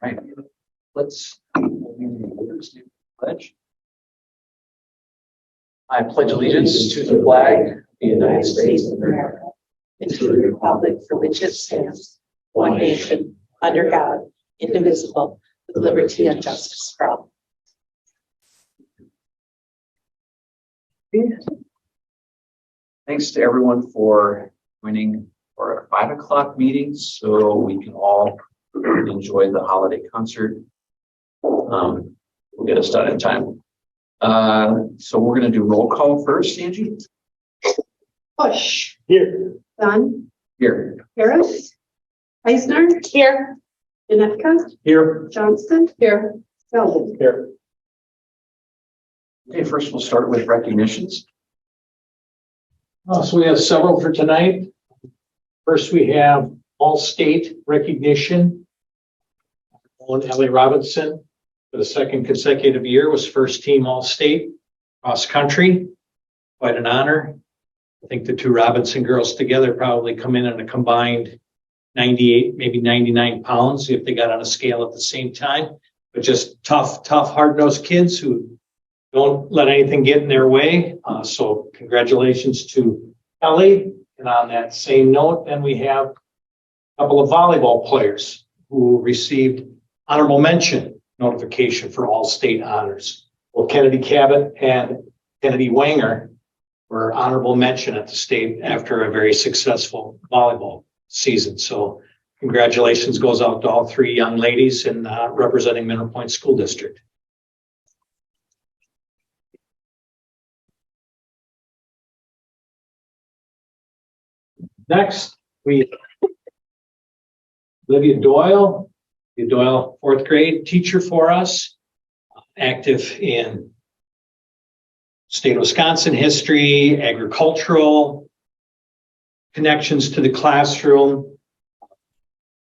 Right. Let's pledge. I pledge allegiance to the flag of the United States of America, and to the republic for which it stands, one nation, under God, indivisible, with liberty and justice for all. Thanks to everyone for joining for our 5 o'clock meeting so we can all enjoy the holiday concert. We'll get us done in time. So we're going to do roll call first, Angie. Bush. Here. Dunn. Here. Harris. Eisner. Here. Janetka. Here. Johnston. Here. Selden. Here. Okay, first we'll start with recognitions. So we have several for tonight. First, we have all-state recognition. Ellie Robinson, for the second consecutive year, was first team all-state cross country. Quite an honor. I think the two Robinson girls together probably come in at a combined 98, maybe 99 pounds if they got on a scale at the same time. But just tough, hard-nosed kids who don't let anything get in their way. So congratulations to Ellie. And on that same note, then we have a couple of volleyball players who received honorable mention notification for all state honors. Well, Kennedy Cabot and Kennedy Wanger were honorable mention at the state after a very successful volleyball season. So congratulations goes out to all three young ladies in representing Mineral Point School District. Next, we Olivia Doyle. Olivia Doyle, fourth grade teacher for us, active in state of Wisconsin history, agricultural connections to the classroom.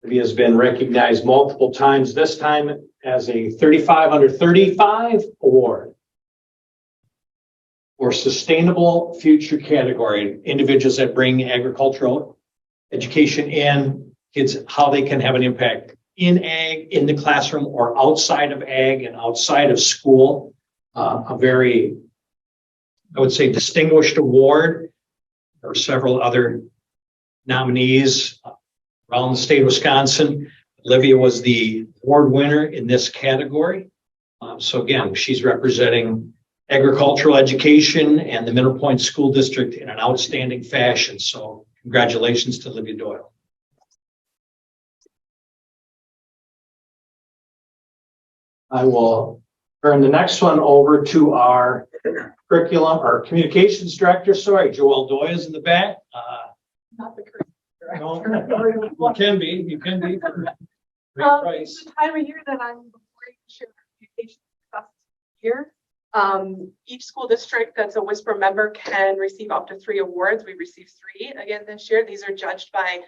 Olivia has been recognized multiple times, this time as a 35 under 35 award for sustainable future category, individuals that bring agricultural education in, kids, how they can have an impact in ag, in the classroom, or outside of ag and outside of school. A very, I would say, distinguished award. There are several other nominees around the state of Wisconsin. Olivia was the award winner in this category. So again, she's representing agricultural education and the Mineral Point School District in an outstanding fashion. So congratulations to Olivia Doyle. I will turn the next one over to our curriculum, our communications director. Sorry, Joelle Doyle is in the back. Not the curriculum No, you can be. You can be. Great price. It's the time of year that I'm before you share communication stuff here. Each school district that's a Whisper member can receive up to 3 awards. We received 3 again this year. These are judged by,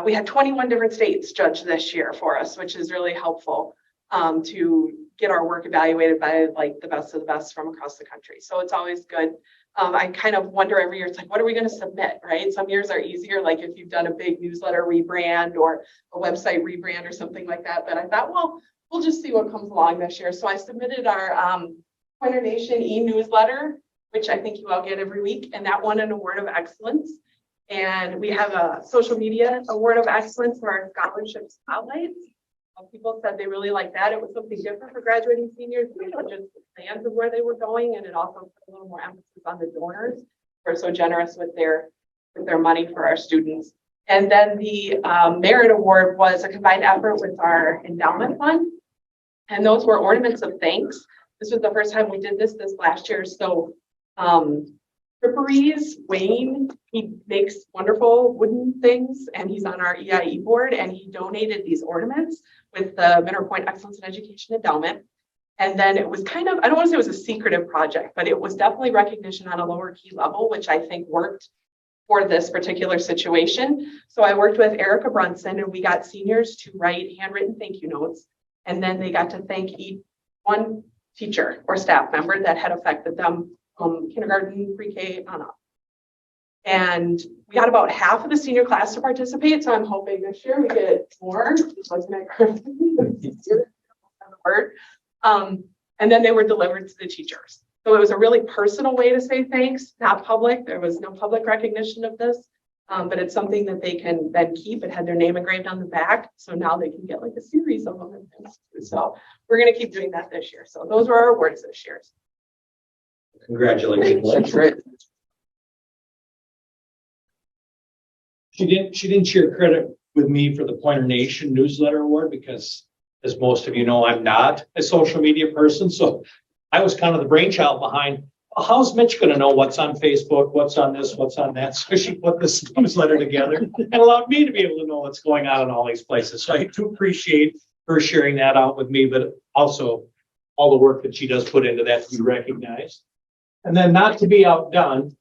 we had 21 different states judged this year for us, which is really helpful to get our work evaluated by like the best of the best from across the country. So it's always good. I kind of wonder every year, it's like, what are we going to submit, right? Some years are easier, like if you've done a big newsletter rebrand or a website rebrand or something like that. But I thought, well, we'll just see what comes along this year. So I submitted our Pointer Nation e-newsletter, which I think you all get every week, and that won an award of excellence. And we have a social media award of excellence for our scholarship spotlights. People said they really liked that. It was something different for graduating seniors. We had just plans of where they were going, and it also put a little more emphasis on the donors who are so generous with their money for our students. And then the Merit Award was a combined effort with our endowment fund, and those were ornaments of thanks. This was the first time we did this last year. So Fripperies, Wayne, he makes wonderful wooden things, and he's on our EIE board, and he donated these ornaments with the Mineral Point Excellence in Education Endowment. And then it was kind of, I don't want to say it was a secretive project, but it was definitely recognition on a lower key level, which I think worked for this particular situation. So I worked with Erica Brunson, and we got seniors to write handwritten thank you notes. And then they got to thank each one teacher or staff member that had affected them from kindergarten, pre-K on up. And we got about half of the senior class to participate, so I'm hoping this year we get more. And then they were delivered to the teachers. So it was a really personal way to say thanks, not public. There was no public recognition of this, but it's something that they can then keep. It had their name engraved on the back, so now they can get like a series of them. So we're going to keep doing that this year. So those were our awards this year. Congratulations. That's great. She didn't share credit with me for the Pointer Nation newsletter award because, as most of you know, I'm not a social media person. So I was kind of the brainchild behind, well, how's Mitch going to know what's on Facebook, what's on this, what's on that? So she put this newsletter together and allowed me to be able to know what's going on in all these places. So I do appreciate her sharing that out with me, but also all the work that she does put into that to be recognized. And then, not to be outdone,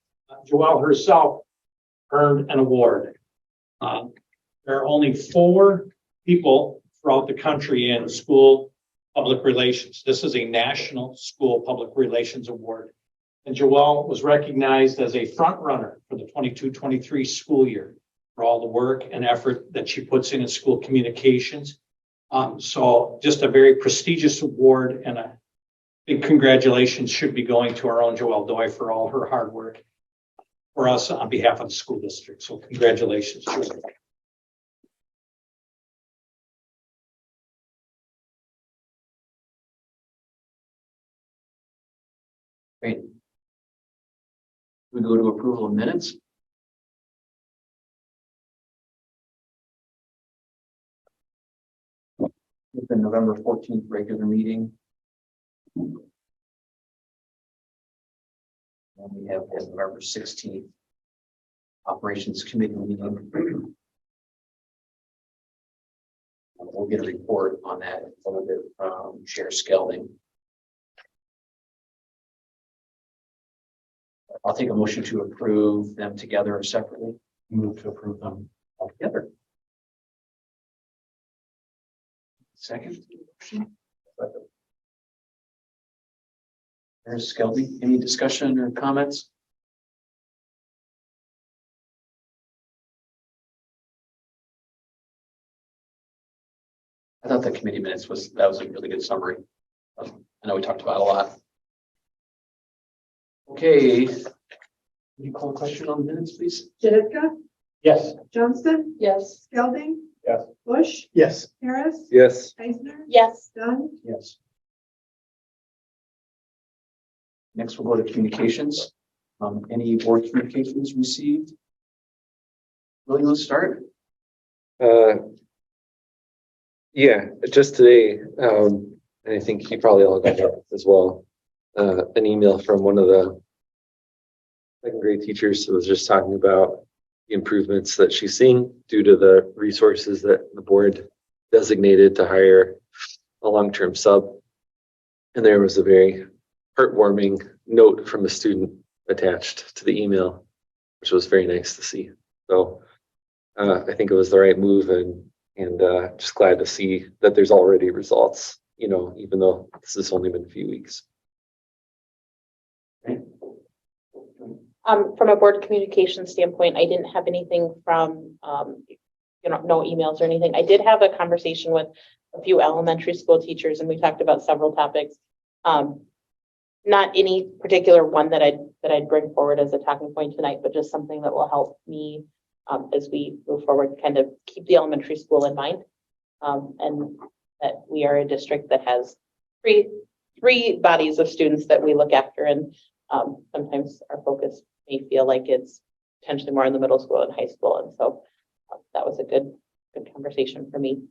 Joelle herself earned an award. There are only 4 people throughout the country in school public relations. This is a National School Public Relations Award. And Joelle was recognized as a front runner for the 22-23 school year for all the work and effort that she puts in school communications. So just a very prestigious award, and a big congratulations should be going to our own Joelle Doi for all her hard work for us on behalf of the school district. So congratulations, Joelle. Great. We go to approval of minutes. The November 14th regular meeting. And we have the November 16th operations committee meeting. We'll get a report on that a little bit from Chair Skelding. I'll take a motion to approve them together or separately. Move to approve them. All together. Second. There's Skelding. Any discussion or comments? I thought the committee minutes was a really good summary. I know we talked about a lot. Okay. Can you call a question on the minutes, please? Jedediah, Yes. Johnston, Yes. Skelding. Yes. Bush, Yes. Harris, Yes. Eisner, Yes. Dunn, Yes. Next, we'll go to communications. Any board communications received? Willie, let's start. Yeah, just today, and I think you probably all got it as well. An email from one of the second grade teachers who was just talking about the improvements that she's seeing due to the resources that the board designated to hire a long-term sub. And there was a very heartwarming note from a student attached to the email, which was very nice to see. So I think it was the right move, and just glad to see that there's already results, you know, even though this has only been a few weeks. From a board communication standpoint, I didn't have anything from, no emails or anything. I did have a conversation with a few elementary school teachers, and we talked about several topics. Not any particular one that I'd bring forward as a talking point tonight, but just something that will help me as we move forward, kind of keep the elementary school in mind, and that we are a district that has three bodies of students that we look after, and sometimes our focus may feel like it's potentially more in the middle school and high school, and so that was a good conversation for me.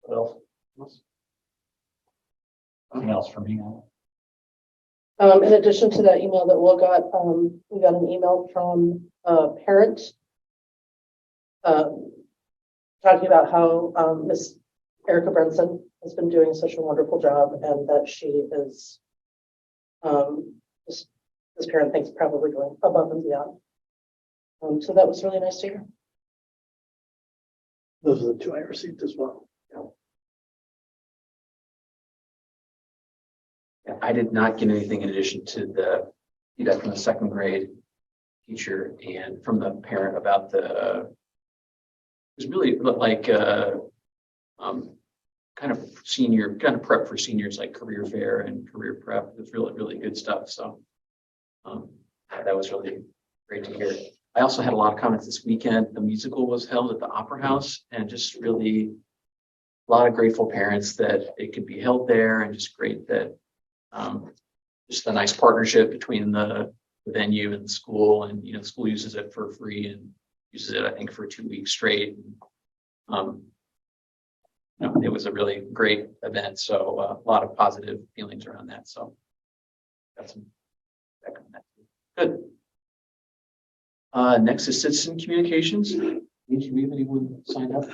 What else? Nothing else from me. In addition to that email that Will got, we got an email from a parent talking about how Miss Erica Brenson has been doing such a wonderful job, and that she is, this parent thinks, probably going above and beyond. So that was really nice to hear. Those are the 2 I received as well. Yeah, I did not get anything in addition to the feedback from the second grade teacher and from the parent about it was really like kind of prep for seniors, like career fair and career prep. It was really good stuff. So that was really great to hear. I also had a lot of comments this weekend. The musical was held at the Opera House, and just really a lot of grateful parents that it could be held there, and just great that just a nice partnership between the venue and the school, and the school uses it for free and uses it, I think, for 2 weeks straight. It was a really great event, so a lot of positive feelings around that. So got some feedback on that. Good. Next is citizen communications. Do we have anyone signed up?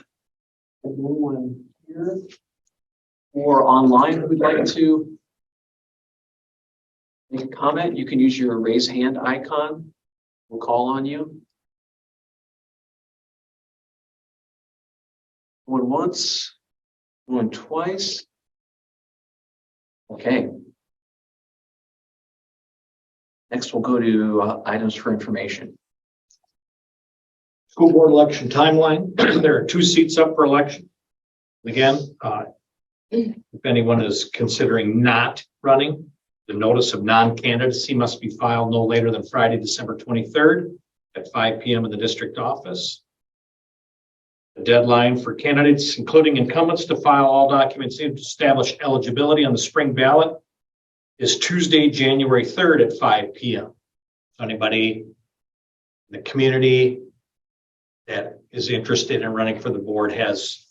Anyone here or online who'd like to make a comment? You can use your raise hand icon. We'll call on you. Going once, going twice. Okay. Next, we'll go to items for information. School board election timeline. There are 2 seats up for election. Again, if anyone is considering not running, the notice of non-candidacy must be filed no later than Friday, December 23rd at 5 p.m. in the district office. The deadline for candidates, including incumbents, to file all documents to establish eligibility on the spring ballot is Tuesday, January 3rd at 5 p.m. So anybody in the community that is interested in running for the board has,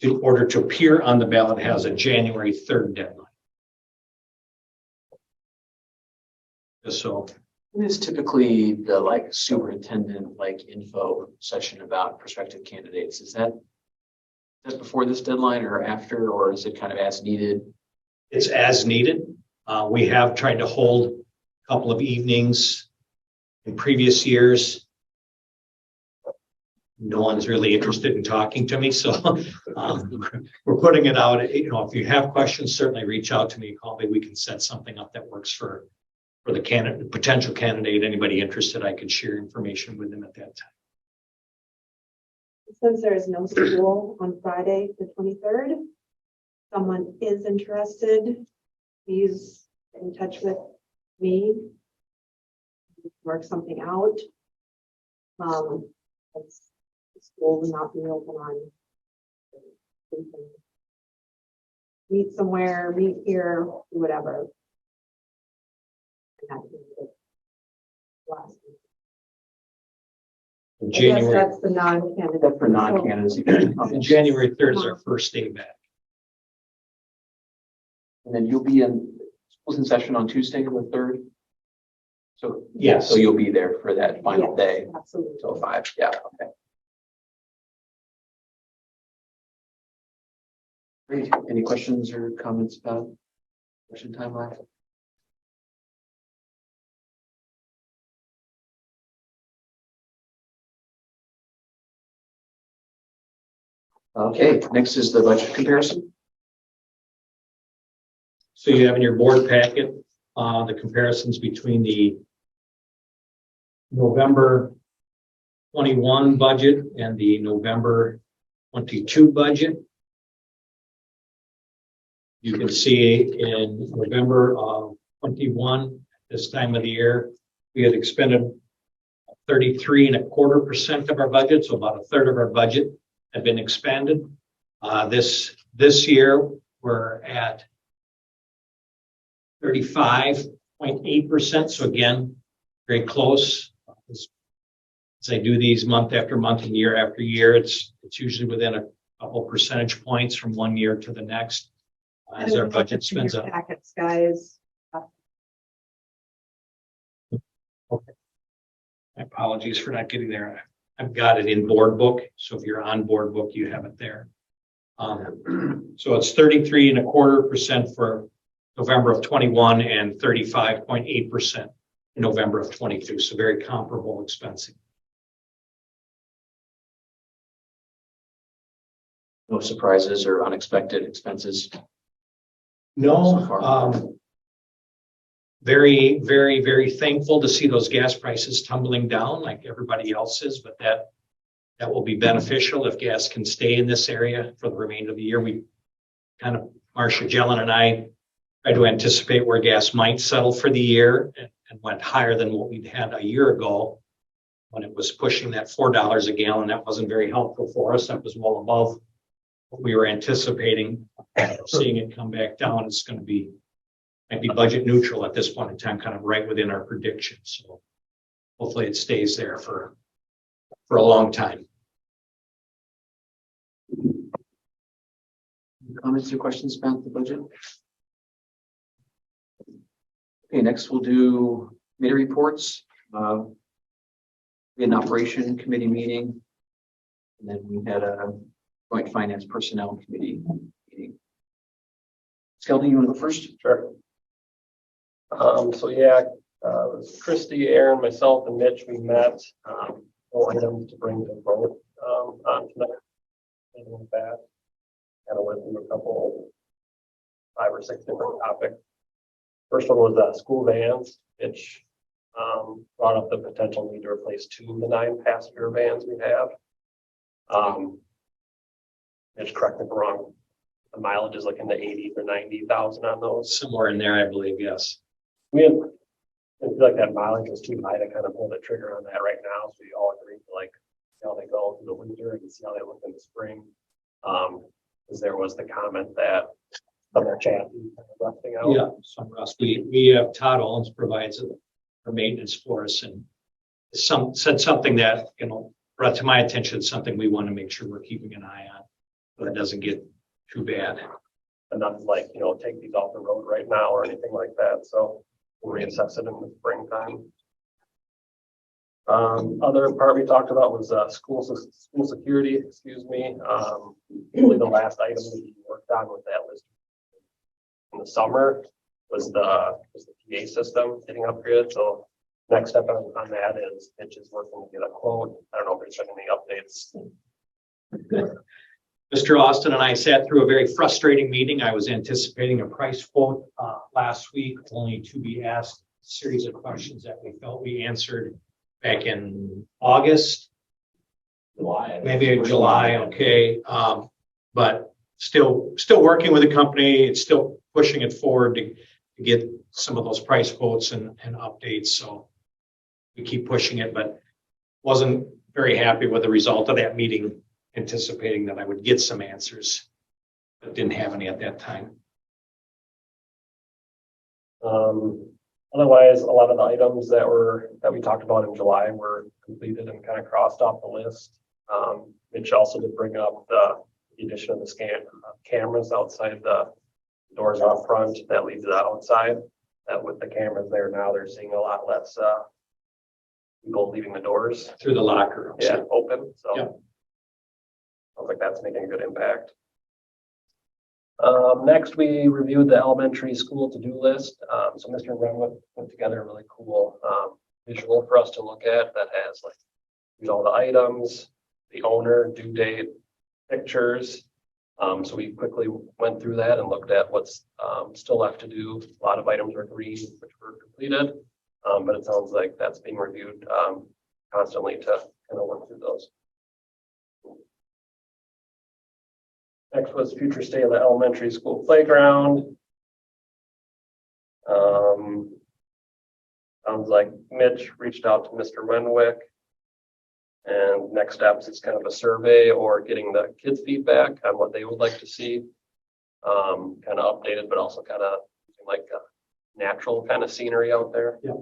in order to appear on the ballot, has a January 3rd deadline. So It is typically the superintendent info session about prospective candidates. Is that before this deadline or after, or is it kind of as needed? it's as needed. We have tried to hold a couple of evenings in previous years. No one's really interested in talking to me, so we're putting it out. If you have questions, certainly reach out to me, call me. We can set something up that works for the candidate, potential candidate. Anybody interested, I could share information with them at that time. Since there is no school on Friday, the 23rd, someone is interested, please get in touch with me. Work something out. The school will not be open on. We can meet somewhere, meet here, do whatever. And that can be the last week. I guess January, that's the non-candidate. For non-candidates. January 3rd is our first day back. And then you'll be in schools in session on Tuesday, the 3rd. So Yes. So you'll be there for that final Yes, day absolutely. until 5. Yeah. Okay. Great. Any questions or comments about election timeline? Okay, next is the budget comparison. So you have in your board packet the comparisons between the November 21 budget and the November 22 budget. You can see in November of 21, this time of the year, we had expended 33.25% of our budget, so about a third of our budget had been expended. This year, we're at 35.8%. So again, very close. As I do these month after month and year after year, it's usually within a couple percentage points from one year to the next as our budget spends up. Packets, guys. Okay. My apologies for not getting there. I've got it in board book. So if you're on board book, you have it there. So it's 33.25% for November of 21 and 35.8% in November of 22. So very comparable expensing. No surprises or unexpected expenses. So No, far. very, very, very thankful to see those gas prices tumbling down like everybody else is, but that will be beneficial if gas can stay in this area for the remainder of the year. We kind of, Marcia Jelen and I tried to anticipate where gas might settle for the year and went higher than what we'd had a year ago when it was pushing that $4 a gallon. That wasn't very helpful for us. That was well above what we were anticipating. Seeing it come back down, it's going to be, might be budget neutral at this point in time, kind of right within our predictions. So hopefully it stays there for a long time. Comments or questions about the budget? Okay, next we'll do committee reports. We had an operation committee meeting. And then we had a joint finance personnel committee meeting. Skelton, you want to go first? Sure. So yeah, it was Christy, Aaron, myself, and Mitch. We met, all items to bring to vote, on tonight. And with that, kind of went through a couple, 5 or 6 different topics. First one was, school vans, which, brought up the potential need to replace 2 of the 9 passenger vans we have. Mitch, correct me if I'm wrong, the mileage is like in the 80 or 90,000 on those. Somewhere in there, I believe, yes. I feel like that mileage was too high to kind of pull the trigger on that right now. So we all agreed to like see how they go through the winter and see how they look in the spring. Because there was the comment that some of the chassis kind of rusting out. Yeah, some rust. We have Todd Owens provides it for maintenance for us, and said something that, you know, brought to my attention, something we want to make sure we're keeping an eye on, but it doesn't get too bad. And not like, you know, take these off the road right now or anything like that. So we'll reassess it in the springtime. Other part we talked about was school security, excuse me. Really the last item we worked on with that list in the summer was the PA system getting upgraded. So next step on that is Mitch is working to get a quote. I don't know if there's been any updates. Mr. Austin and I sat through a very frustrating meeting. I was anticipating a price quote last week, only to be asked a series of questions that we felt we answered back in August. Maybe July, okay. But still working with the company. It's still pushing it forward to get some of those price quotes and updates. So we keep pushing it, but wasn't very happy with the result of that meeting, anticipating that I would get some answers, but didn't have any at that time. Otherwise, a lot of the items that we talked about in July were completed and kind of crossed off the list. Mitch also did bring up the addition of the cameras outside the doors out front that lead to the outside. That with the cameras there now, they're seeing a lot less people leaving the doors Through the locker rooms. yeah, open. So Yeah. sounds like that's making a good impact. Next, we reviewed the elementary school to-do list. So Mr. Renwick put together a really cool visual for us to look at that has like all the items, the owner, due date, pictures. So we quickly went through that and looked at what's still left to do. A lot of items were green, which were completed, but it sounds like that's being reviewed constantly to kind of work through those. Next was future state of the elementary school playground. Sounds like Mitch reached out to Mr. Renwick. And next steps is kind of a survey or getting the kids' feedback on what they would like to see. Kind of updated, but also kind of like a natural kind of scenery out there. Yeah.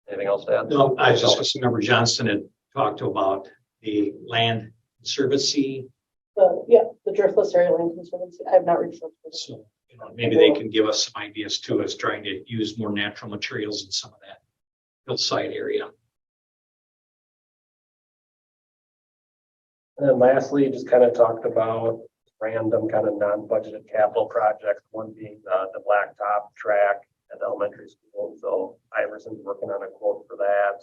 Anything else to add? No, I just remember Johnston had talked about the land conservancy. The Driftless Area Land Conservancy. I have not reached out to them. So, you know, maybe they can give us some ideas too, as trying to use more natural materials in some of that hillside area. And then lastly, just kind of talked about random kind of non-budgeted capital projects, one being the blacktop track at the elementary school. So Iverson's working on a quote for that.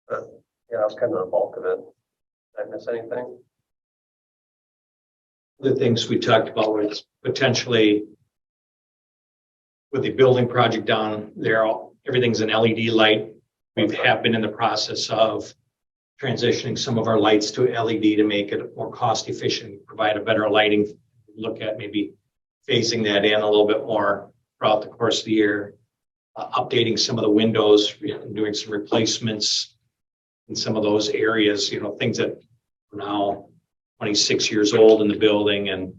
But yeah, that was kind of the bulk of it. Did I miss anything? Other things we talked about was potentially with the building project down there, everything's an LED light. We have been in the process of transitioning some of our lights to LED to make it more cost efficient, provide a better lighting. Look at maybe phasing that in a little bit more throughout the course of the year, updating some of the windows, doing some replacements in some of those areas, things that are now 26 years old in the building and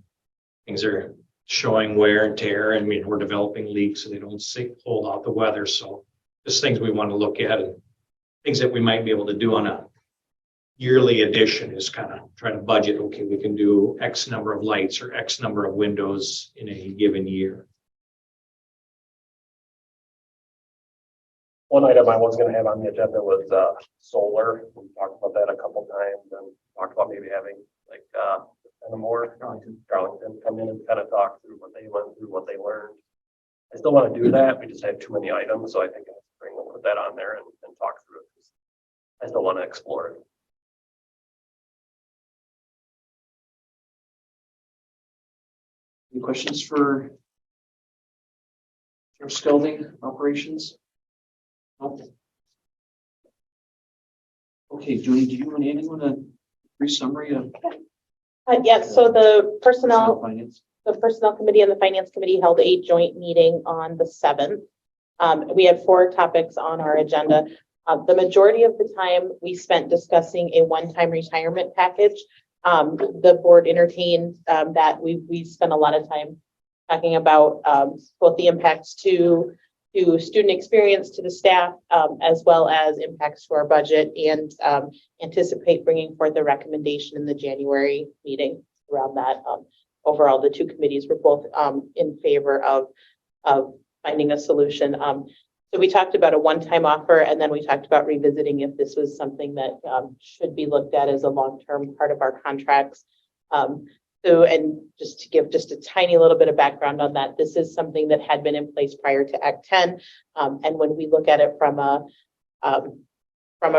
things are showing wear and tear. And we're developing leaks so they don't hold out the weather. So just things we want to look at and things that we might be able to do on a yearly edition is kind of try to budget. Okay, we can do X number of lights or X number of windows in a given year. One item I was gonna have on the agenda was solar. We talked about that a couple times and talked about maybe having like more Darlington come in and kind of talk through what they went through, what they learned. I still want to do that. We just had too many items, so I think I'll put that on there and talk through it. I still want to explore it. Any questions for Skelding operations? No? Okay, Julie, do you want a brief summary of Yes, so the personnel finance? The Personnel Committee and the Finance Committee held a joint meeting on the 7th. We had 4 topics on our agenda. The majority of the time we spent discussing a one-time retirement package. The board entertained that. We spent a lot of time talking about both the impacts to student experience, to the staff, as well as impacts to our budget, and anticipate bringing forth a recommendation in the January meeting around that. Overall, the 2 committees were both in favor of finding a solution. So we talked about a one-time offer, and then we talked about revisiting if this was something that should be looked at as a long-term part of our contracts. And just to give just a tiny little bit of background on that, this is something that had been in place prior to Act 10. And when we look at it from a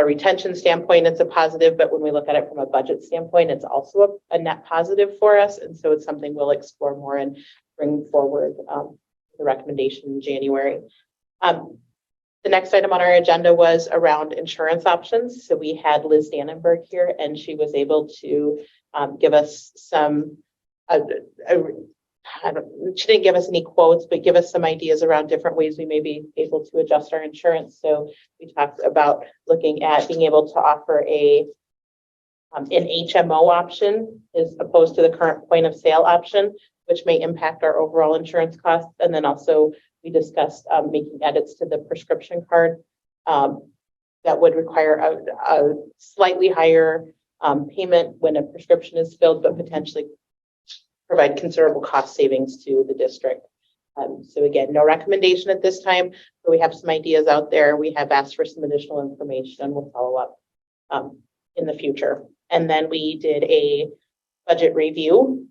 retention standpoint, it's a positive, but when we look at it from a budget standpoint, it's also a net positive for us. And so it's something we'll explore more and bring forward the recommendation in January. The next item on our agenda was around insurance options. So we had Liz Dannenberg here, and she was able to give us some, she didn't give us any quotes, but give us some ideas around different ways we may be able to adjust our insurance. So we talked about looking at being able to offer an HMO option as opposed to the current point of sale option, which may impact our overall insurance costs. And then also we discussed making edits to the prescription card that would require a slightly higher payment when a prescription is filled, but potentially provide considerable cost savings to the district. So again, no recommendation at this time, but we have some ideas out there. We have asked for some additional information, and we'll follow up in the future. And then we did a budget review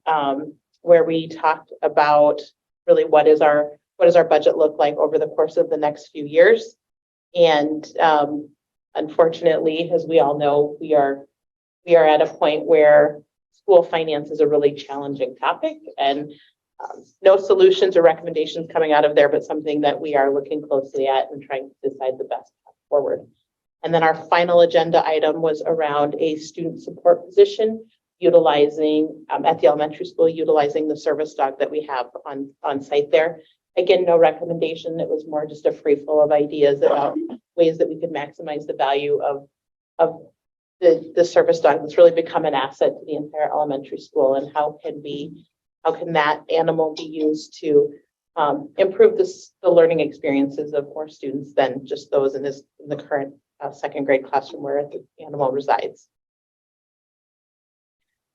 where we talked about really what does our budget look like over the course of the next few years. And unfortunately, as we all know, we are at a point where school finance is a really challenging topic, and no solutions or recommendations coming out of there, but something that we are looking closely at and trying to decide the best path forward. And then our final agenda item was around a student support position, utilizing at the elementary school, utilizing the service dog that we have on site there. Again, no recommendation. It was more just a free flow of ideas about ways that we could maximize the value of the service dog that's really become an asset to the entire elementary school, and how can that animal be used to improve the learning experiences of more students than just those in the current second grade classroom where the animal resides.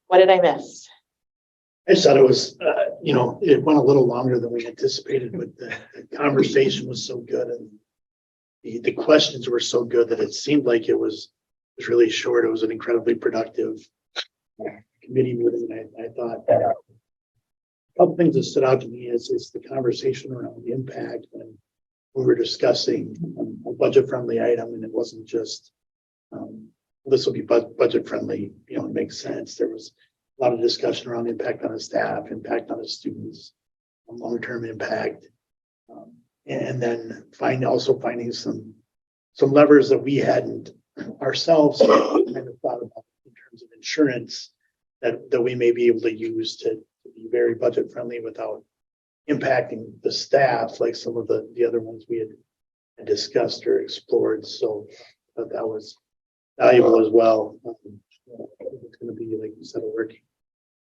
What did I miss? I just thought it was, it went a little longer than we anticipated, but the conversation was so good and the questions were so good that it seemed like it was really short. It was an incredibly productive committee meeting. I thought a couple things that stood out to me is the conversation around the impact when we were discussing a budget-friendly item, and it wasn't just this will be budget-friendly. It makes sense. There was a lot of discussion around impact on the staff, impact on the students, long-term impact. And then also finding some levers that we hadn't ourselves kind of thought about in terms of insurance that we may be able to use to be very budget friendly without impacting the staff, like some of the other ones we had discussed or explored. So that was valuable as well. It's going to be, like you said, a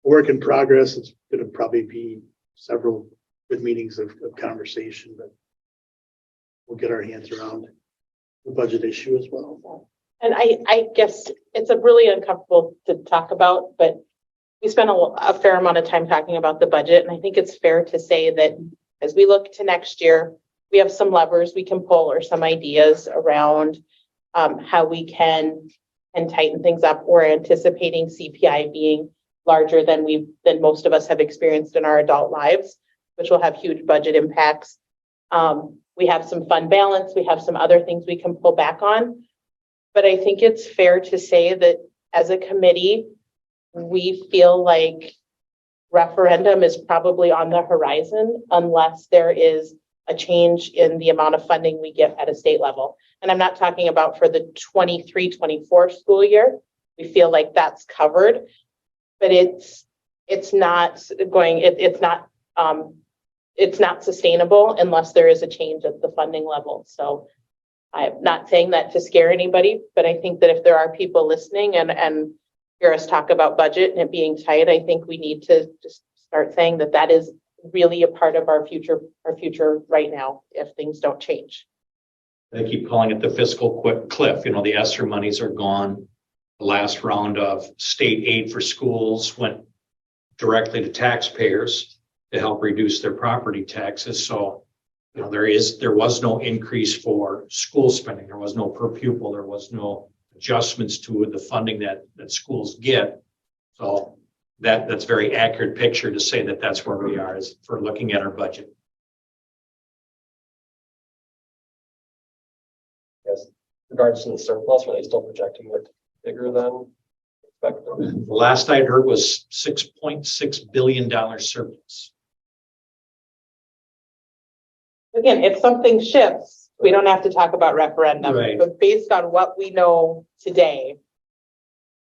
work in progress. It's going to probably be several good meetings of conversation, but we'll get our hands around the budget issue as well. And I guess it's a really uncomfortable to talk about, but we spent a fair amount of time talking about the budget. And I think it's fair to say that as we look to next year, we have some levers we can pull or some ideas around how we can tighten things up. We're anticipating CPI being larger than most of us have experienced in our adult lives, which will have huge budget impacts. We have some fund balance. We have some other things we can pull back on. But I think it's fair to say that as a committee, we feel like referendum is probably on the horizon unless there is a change in the amount of funding we get at a state level. And I'm not talking about for the 23-24 school year. We feel like that's covered, but it's not sustainable unless there is a change at the funding level. So I'm not saying that to scare anybody, but I think that if there are people listening and hear us talk about budget and it being tight, I think we need to just start saying that is really a part of our future right now if things don't change. They keep calling it the fiscal cliff. You know, the ESSER monies are gone. The last round of state aid for schools went directly to taxpayers to help reduce their property taxes. So, you know, there was no increase for school spending. There was no per pupil. There was no adjustments to the funding that schools get. So that's very accurate picture to say that that's where we are as for looking at our budget. Yes. Regards to the surplus, are they still projecting it bigger than expected? The last I'd heard was $6.6 billion surplus. Again, if something shifts, we don't have to talk about referendum, Right. but based on what we know today,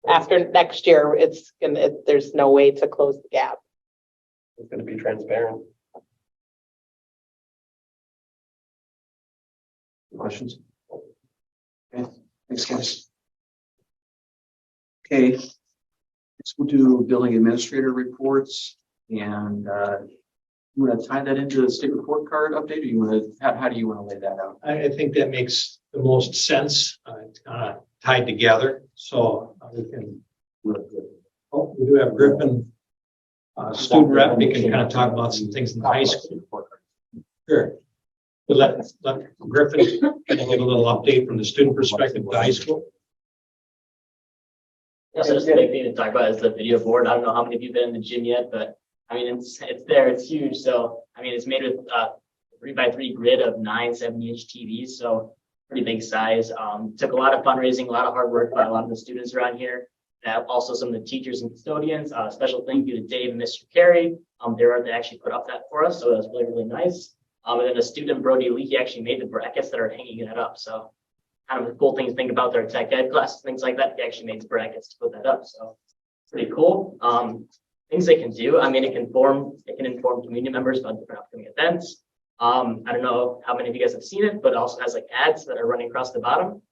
after next year, there's no way to close the gap. It's going to be transparent. Questions? Okay, thanks, guys. Okay, next we'll do building administrator reports, and you want to tie that into the state report card update, or you want to? How do you want to lay that out? I think that makes the most sense. It's kind of tied together, so we can. Oh, we do have Griffin, student rep. We can kind of talk about some things in the high school. Sure. But let Griffin kind of give a little update from the student perspective of the high school. Yeah, so just a big thing to talk about is the video board. I don't know how many of you have been in the gym yet, but I mean, it's there, it's huge. So, I mean, it's made with 3x3 grid of 9 70-inch TVs. So pretty big size. Took a lot of fundraising, a lot of hard work by a lot of the students around here. Also some of the teachers and custodians. Special thank you to Dave and Mr. Carey. They actually put up that for us. So that was really, really nice. And then a student, Brody Lee, he actually made the brackets that are hanging that up. So kind of a cool thing to think about their tech ed classes, things like that. He actually made the brackets to put that up. So pretty cool. Things they can do. I mean, it can inform community members about different upcoming events. I don't know how many of you guys have seen it, but it also has like ads that are running across the bottom.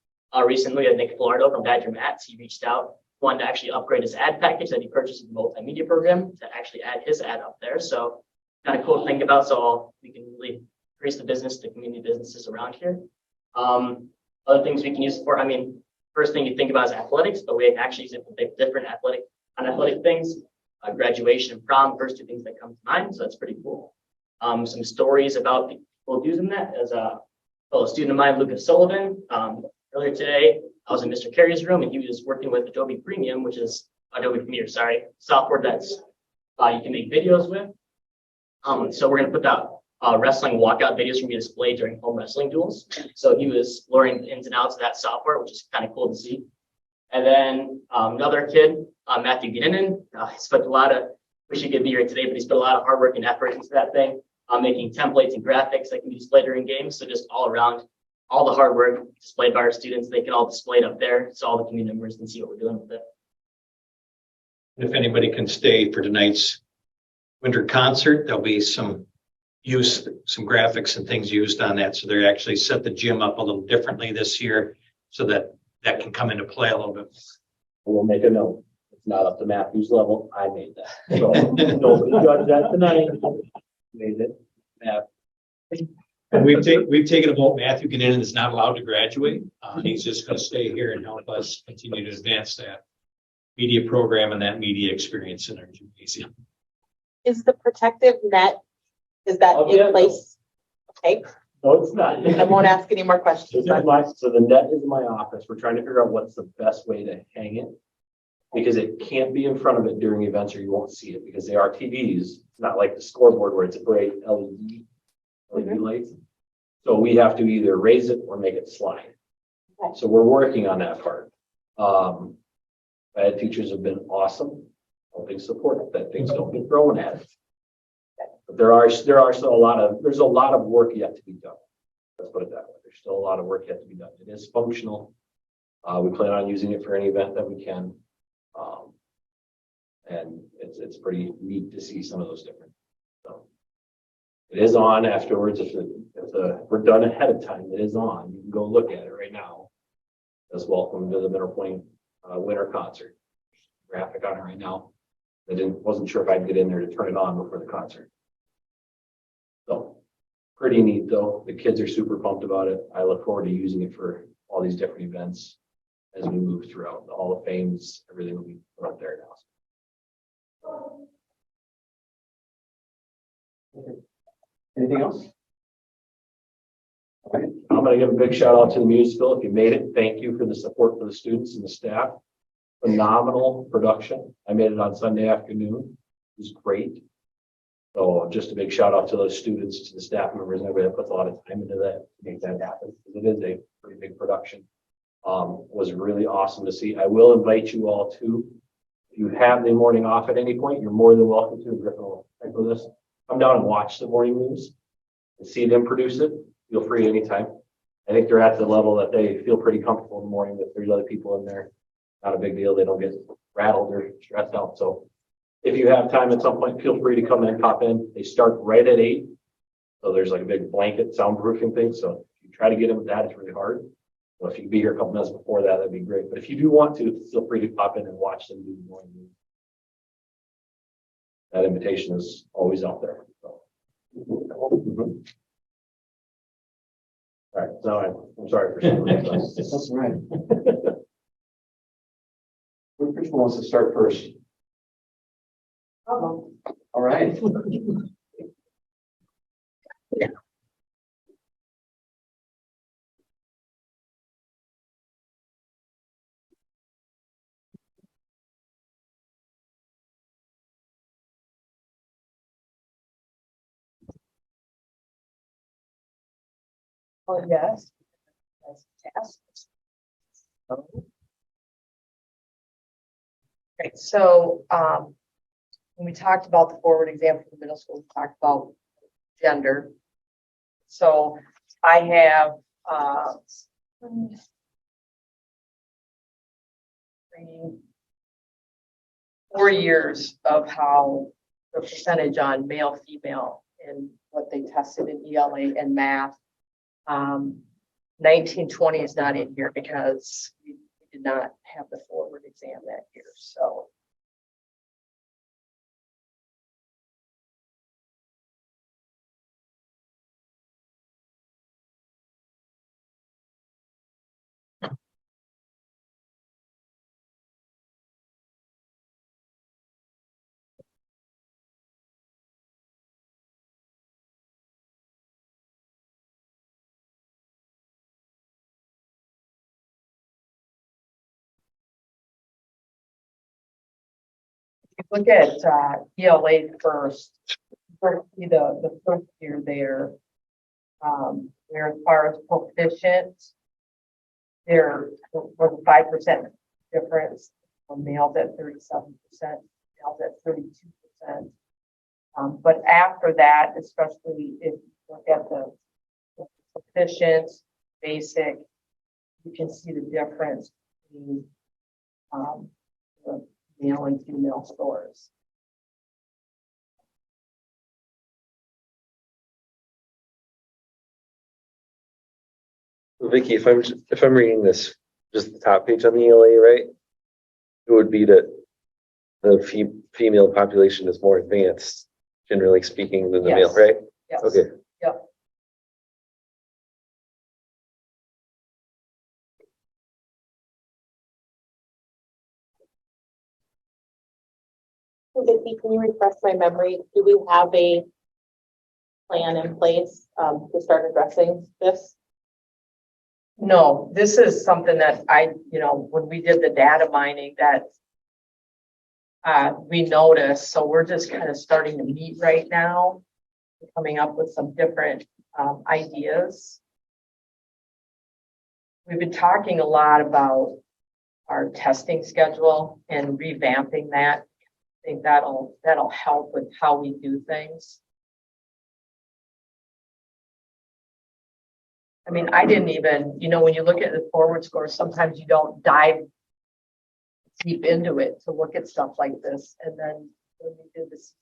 Recently, Nick Florida from Badger Mats, he reached out, wanted to actually upgrade his ad package that he purchased in the multimedia program to actually add his ad up there. So kind of cool to think about. So we can really increase the business to community businesses around here. Other things we can use it for. I mean, first thing you think about is athletics, but we actually use it for different athletic things. Graduation and prom, first two things that come to mind. So that's pretty cool. Some stories about people using that as a fellow student of mine, Lucas Sullivan. Earlier today, I was in Mr. Carey's room and he was working with Adobe Premiere, software that's you can make videos with. So we're going to put that wrestling walkout videos for me to display during home wrestling duels. So he was learning the ins and outs of that software, which is kind of cool to see. And then another kid, Matthew Ginnin, he spent a lot of, wish he could be here today, but he spent a lot of hard work and effort into that thing, making templates and graphics that can be displayed during games. So just all around, all the hard work displayed by our students, they can all display it up there so all the community members can see what we're doing with it. If anybody can stay for tonight's winter concert, there'll be some graphics and things used on that. So they're actually set the gym up a little differently this year so that can come into play a little bit. We'll make a note. It's not up to Matthew's level. I made that. So don't judge that tonight. Made it. Matt. And we've taken a vote. Matthew Gannon is not allowed to graduate. He's just going to stay here and help us continue to advance that media program and that media experience in our gymnasium. Is the protective net, is that Oh, yeah. in place? Okay, No, it's not. I won't ask any more This questions. is my, so the net is in my office. We're trying to figure out what's the best way to hang it. Because it can't be in front of it during events or you won't see it because they are TVs. It's not like the scoreboard where it's a bright LED lights. So we have to either raise it or make it slide. Okay. So we're working on that part. Ed teachers have been awesome, helping support that things don't get thrown at it. But there's a lot of work yet to be done. Let's put it that way. There's still a lot of work yet to be done. It is functional. We plan on using it for any event that we can. And it's pretty neat to see some of those different. So it is on afterwards. If we're done ahead of time, it is on. You can go look at it right now. As welcome to the Mineral Point winter concert. Graphic on it right now. Wasn't sure if I'd get in there to turn it on before the concert. So pretty neat though. The kids are super pumped about it. I look forward to using it for all these different events as we move throughout the Hall of Fames. Everything will be put up there now. Anything else? I'm going to give a big shout out to the musical. If you made it, thank you for the support for the students and the staff. Phenomenal production. I made it on Sunday afternoon. It was great. So just a big shout out to those students, to the staff members, and everybody that puts a lot of time into that to make that happen. It is a pretty big production. Was really awesome to see. I will invite you all to, if you have the morning off at any point, you're more than welcome to. Griffin will check with us. Come down and watch the morning news and see them produce it. Feel free anytime. I think they're at the level that they feel pretty comfortable in the morning if there's other people in there. Not a big deal. They don't get rattled or stressed out. So if you have time at some point, feel free to come in and pop in. They start right at 8. So there's like a big blanket soundproofing thing. So if you try to get in with that, it's really hard. So if you can be here a couple minutes before that, that'd be great. But if you do want to, feel free to pop in and watch them do the morning news. That invitation is always out there. So. All right, so I'm sorry for saying that. That's all right. Which one wants to start first? All right. Oh, yes. Right, so, when we talked about the forward exam for the middle school, we talked about gender. So I have, 4 years of how the percentage on male, female, and what they tested in ELA and math. 1920 is not in here because we did not have the forward exam that year, so. Look at ELA first. See the first year there. Where as far as proficient, there was 5% difference. Males at 37%, males at 32%. But after that, especially if you look at the proficient, basic, you can see the difference between the male and female scores. Vicky, if I'm reading this, just the top page on the ELA, right? It would be that the female population is more advanced, generally speaking, than the male, Yes. right? Yes. Okay. Yep. Vicki, can you refresh my memory? Do we have a plan in place to start addressing this? No, this is something that when we did the data mining that we noticed, so we're just kind of starting to meet right now, coming up with some different ideas. We've been talking a lot about our testing schedule and revamping that. I think that'll help with how we do things. I mean, I didn't even, when you look at the forward score, sometimes you don't dive deep into it to look at stuff like this. And then when we did this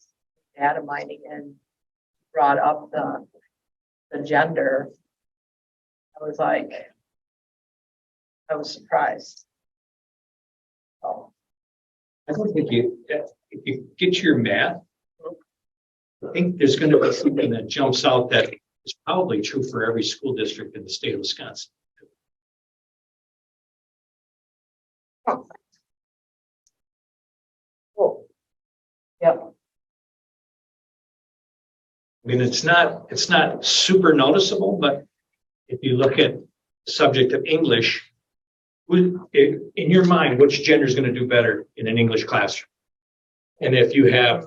data mining and brought up the gender, I was surprised. Oh. I don't think if you get your math, I think there's going to be something that jumps out that is probably true for every school district in the state of Wisconsin. Oh. Yep. I mean, it's not super noticeable, but if you look at the subject of English, in your mind, which gender is going to do better in an English classroom? And if you have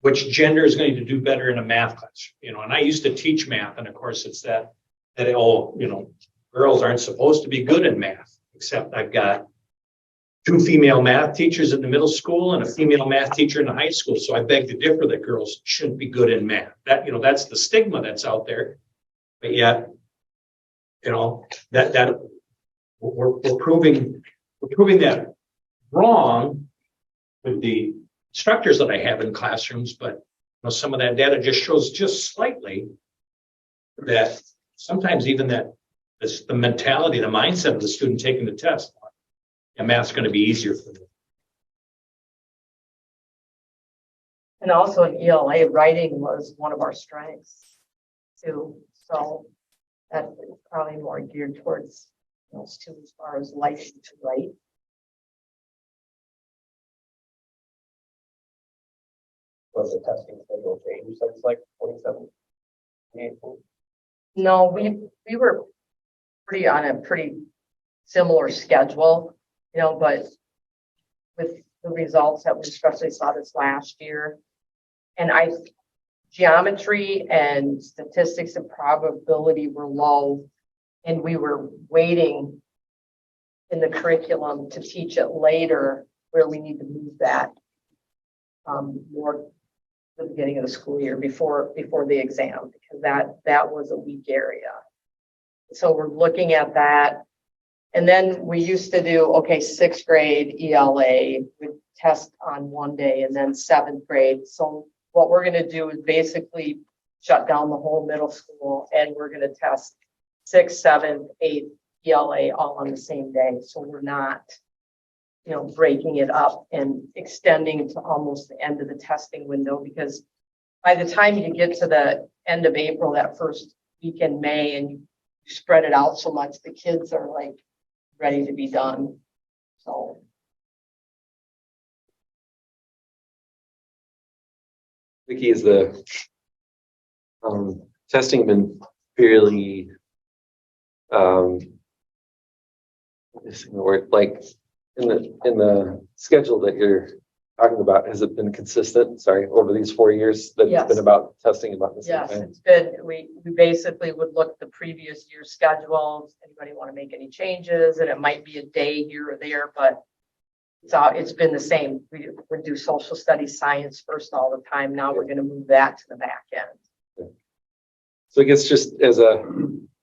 which gender is going to do better in a math class, and I used to teach math, and of course it's that girls aren't supposed to be good in math, except I've got 2 female math teachers in the middle school and a female math teacher in the high school. So I beg to differ that girls shouldn't be good in math. That's the stigma that's out there. But yet, that we're proving that wrong with the instructors that I have in classrooms, but some of that data just shows just slightly that sometimes even the mentality, the mindset of the student taking the test, and math's going to be easier for them. And also in ELA, writing was one of our strengths too. So that is probably more geared towards those two as far as liking to write. Was the testing schedule changed since like 27? No, we were on a pretty similar schedule, but with the results that we especially saw this last year. And geometry and statistics and probability were low, and we were waiting in the curriculum to teach it later where we need to move that more the beginning of the school year before the exam, because that was a weak area. So we're looking at that. And then we used to do, 6th grade ELA, we test on one day, and then 7th grade. So what we're going to do is basically shut down the whole middle school, and we're going to test 6th, 7th, 8th ELA all on the same day. So we're not, breaking it up and extending to almost the end of the testing window, because by the time you get to the end of April, that first week in May, and you spread it out so much, the kids are ready to be done. So. Vicky, is the testing been fairly missing the word, in the schedule that you're talking about, has it been consistent, over these 4 years that Yes. it's been about testing about the same Yes, thing? it's been, we basically would look at the previous year's schedules. Anybody want to make any changes? And it might be a day here or there, but it's been the same. We do social studies, science first all the time. Now we're going to move that to the back end. So I guess just as a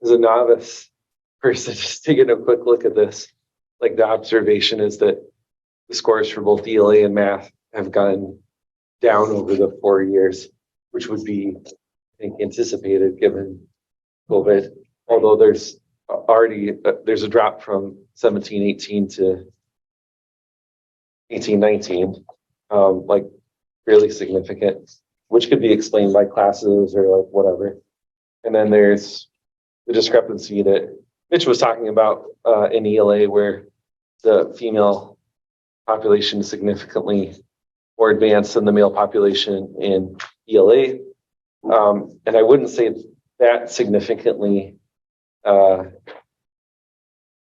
novice person, just taking a quick look at this, like the observation is that the scores for both ELA and math have gone down over the 4 years, which would be, I think, anticipated given COVID. Although there's a drop from 17-18 to 18-19, like fairly significant, which could be explained by classes or like whatever. And then there's the discrepancy that Mitch was talking about in ELA, where the female population is significantly more advanced than the male population in ELA. And I wouldn't say that significantly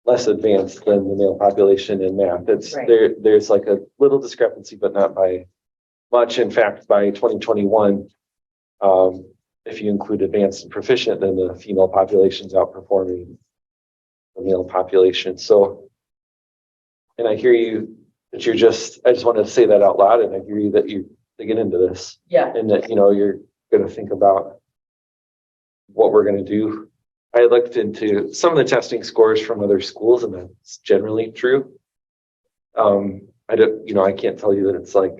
less advanced than the male population in math. It's Right. there's like a little discrepancy, but not by much. In fact, by 2021, if you include advanced and proficient, then the female population is outperforming the male population. So, and I hear you that I just wanted to say that out loud, and I hear you that you're digging into this Yeah. and that, you're going to think about what we're going to do. I looked into some of the testing scores from other schools, and that's generally true. I can't tell you that it's like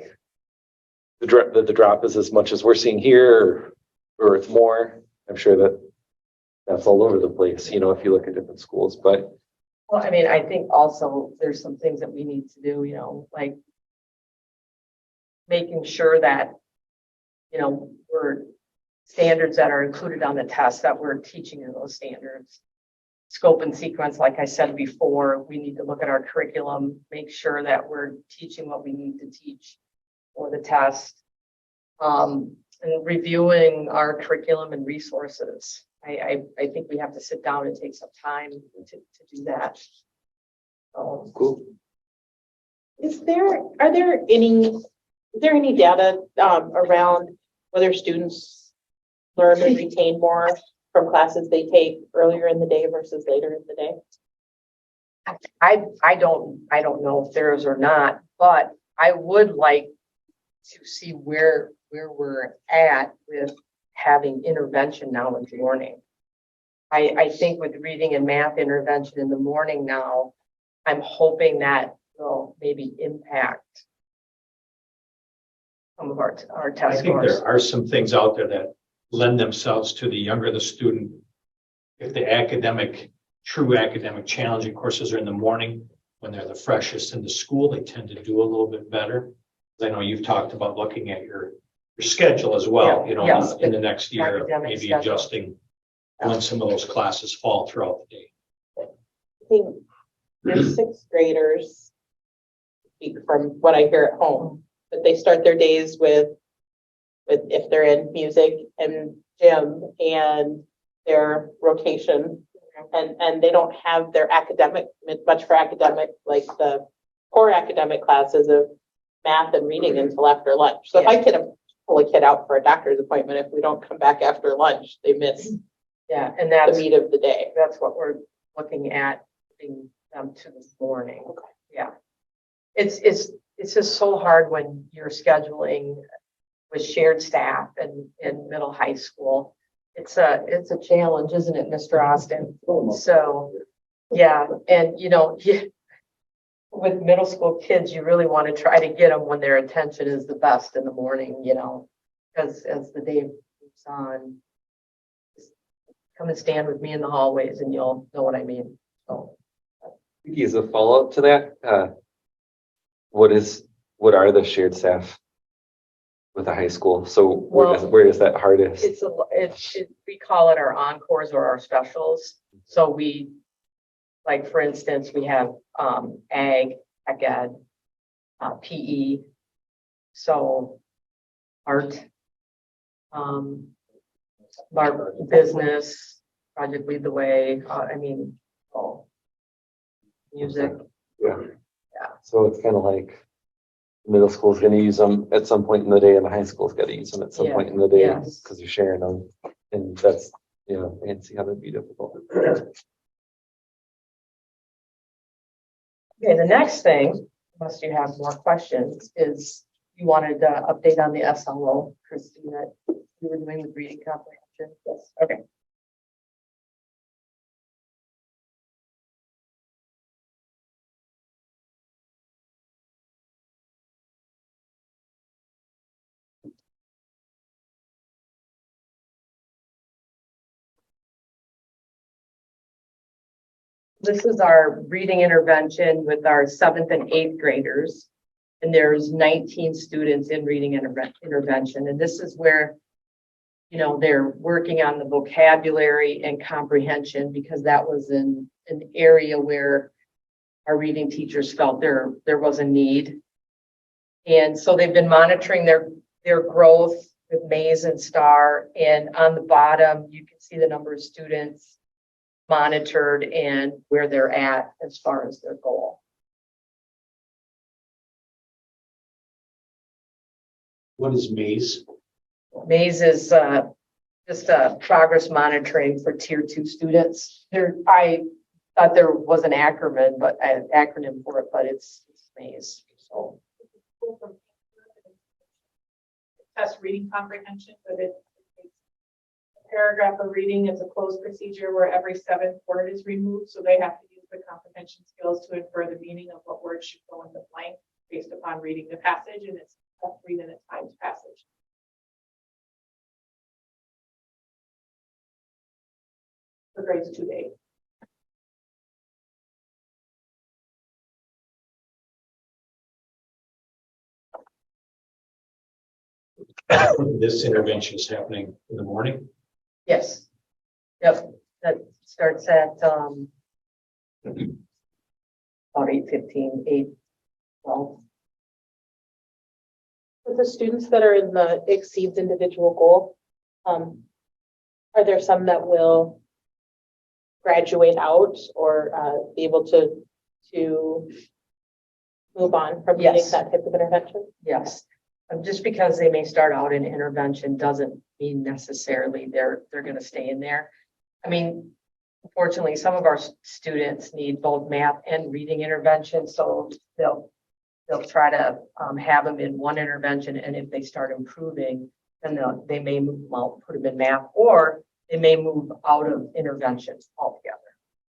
the drop is as much as we're seeing here, or it's more. I'm sure that's all over the place, if you look at different schools, but Well, I mean, I think also there's some things that we need to do, like making sure that, we're standards that are included on the test, that we're teaching in those standards. Scope and sequence, like I said before, we need to look at our curriculum, make sure that we're teaching what we need to teach for the test. And reviewing our curriculum and resources. I think we have to sit down and take some time to do that. cool. Is there any data around whether students learn and retain more from classes they take earlier in the day versus later in the day? I don't know if there is or not, but I would like to see where we're at with having intervention now in the morning. I think with reading and math intervention in the morning now, I'm hoping that will maybe impact some of our I test think scores. there are some things out there that lend themselves to the younger the student. If the true academic challenging courses are in the morning, when they're the freshest in the school, they tend to do a little bit better. I know you've talked about looking at your schedule as well, Yes. in the next year, Academic maybe schedule. adjusting when some of those classes fall throughout the day. I think your sixth graders, speak from what I hear at home, but they start their days with if they're in music and gym and their rotation, and they don't have their much for academic, like the core academic classes of math and reading until after lunch. So if I pull a kid out for a doctor's appointment, if we don't come back after lunch, they miss Yeah, and the that's meat of the day. what we're looking at, putting them to this morning. Yeah. It's just so hard when you're scheduling with shared staff and in middle high school. It's a challenge, isn't it, Mr. Austin? So, yeah, and with middle school kids, you really want to try to get them when their attention is the best in the morning, because as the day moves on, just come and stand with me in the hallways and you'll know what I mean. So, As a follow-up to that, what are the shared staff with the high school? So where is that hardest? we call it our encores or our specials. So we, like, for instance, we have ag, ed, PE, so art, business, Project Lead the Way, music. Yeah. So it's kind of like middle school's going to use them at some point in the day, and the high school's got to use them at some point in the day Yes. because you're sharing them, and that's I can see how that'd be difficult. Okay, the next thing unless you have more questions, is you wanted to update on the SLO, Christine, that you were doing with reading comprehension? Yes, okay. This is our reading intervention with our 7th and 8th graders. And there's 19 students in reading intervention. And this is where, you know, they're working on the vocabulary and comprehension, because that was an area where our reading teachers felt there was a need. And so they've been monitoring their growth with Maze and STAR. And on the bottom, you can see the number of students monitored and where they're at as far as their goal. What is Maze? Maze is just progress monitoring for tier 2 students. I thought there was an acronym, for it, but it's Maze. So Test reading comprehension, but a paragraph of reading is a closed procedure where every 7th word is removed. So they have to use the comprehension skills to infer the meaning of what words should go in the blank based upon reading the passage, and it's a 3-minute timed passage. For grades 2 to 8. This intervention is happening in the morning. yes, yep, that starts at about 8:15, 8:12. With the students that are in the exceeds individual goal, are there some that will graduate out or be able to move on from getting Yes. that type of intervention? Yes, just because they may start out in intervention doesn't mean necessarily they're going to stay in there. I mean, unfortunately, some of our students need both math and reading intervention, so they'll try to have them in one intervention, and if they start improving, then they may move them out, put them in math, or they may move out of interventions altogether,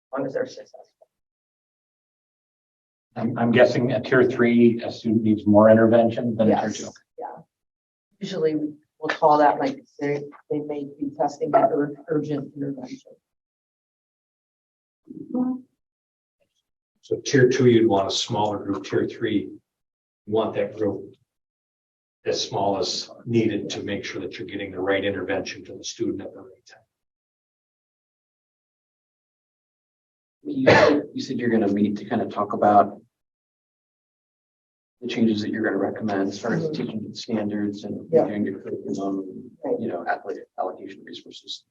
as long as they're successful. I'm guessing at tier 3, a student needs more intervention than a tier 2. Yes, yeah. Usually we'll call that like they may be testing that urgent intervention. So tier 2, you'd want a smaller group. Tier 3, you want that group as small as needed to make sure that you're getting the right intervention to the student at the right time. You said you're going to meet to kind of talk about the changes that you're going to recommend as far as teaching standards and Yeah. doing your curriculum, Right. you know, allocation of resources.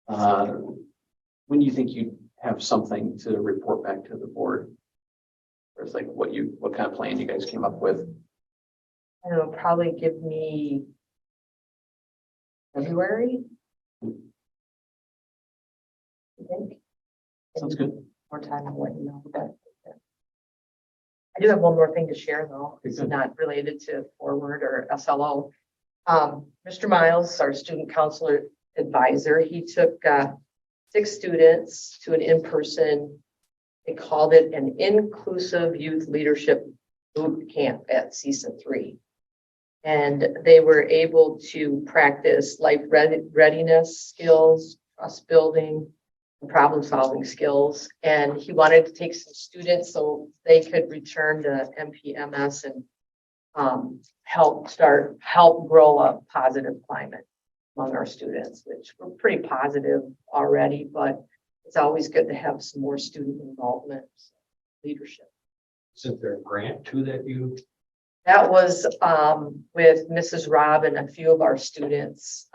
When do you think you have something to report back to the board? Or it's like what kind of plan you guys came up with? And it'll probably give me February. I think. Sounds good. More time, I'll let you know, but I do have one more thing to share though. It's good. not related to Forward or SLO. Mr. Miles, our student counselor advisor, he took 6 students to an in-person, they called it an inclusive youth leadership boot camp at CESA 3. And they were able to practice life readiness skills, trust building, problem solving skills. And he wanted to take some students so they could return to MPMS and help grow a positive climate among our students, which were pretty positive already, but it's always good to have some more student involvement, leadership. Isn't there a grant too that you? That was with Mrs. Robb and a few of our students.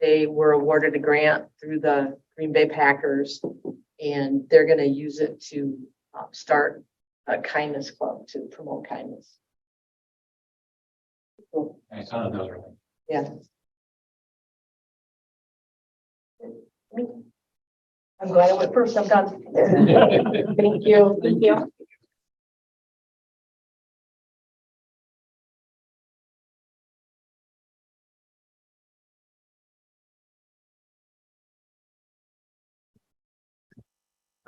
They were awarded a grant through the Green Bay Packers, and they're going to use it to start a kindness club to promote kindness. Cool. I saw those are. Yeah. I'm glad I went first. I'm done. Thank you. Thank you.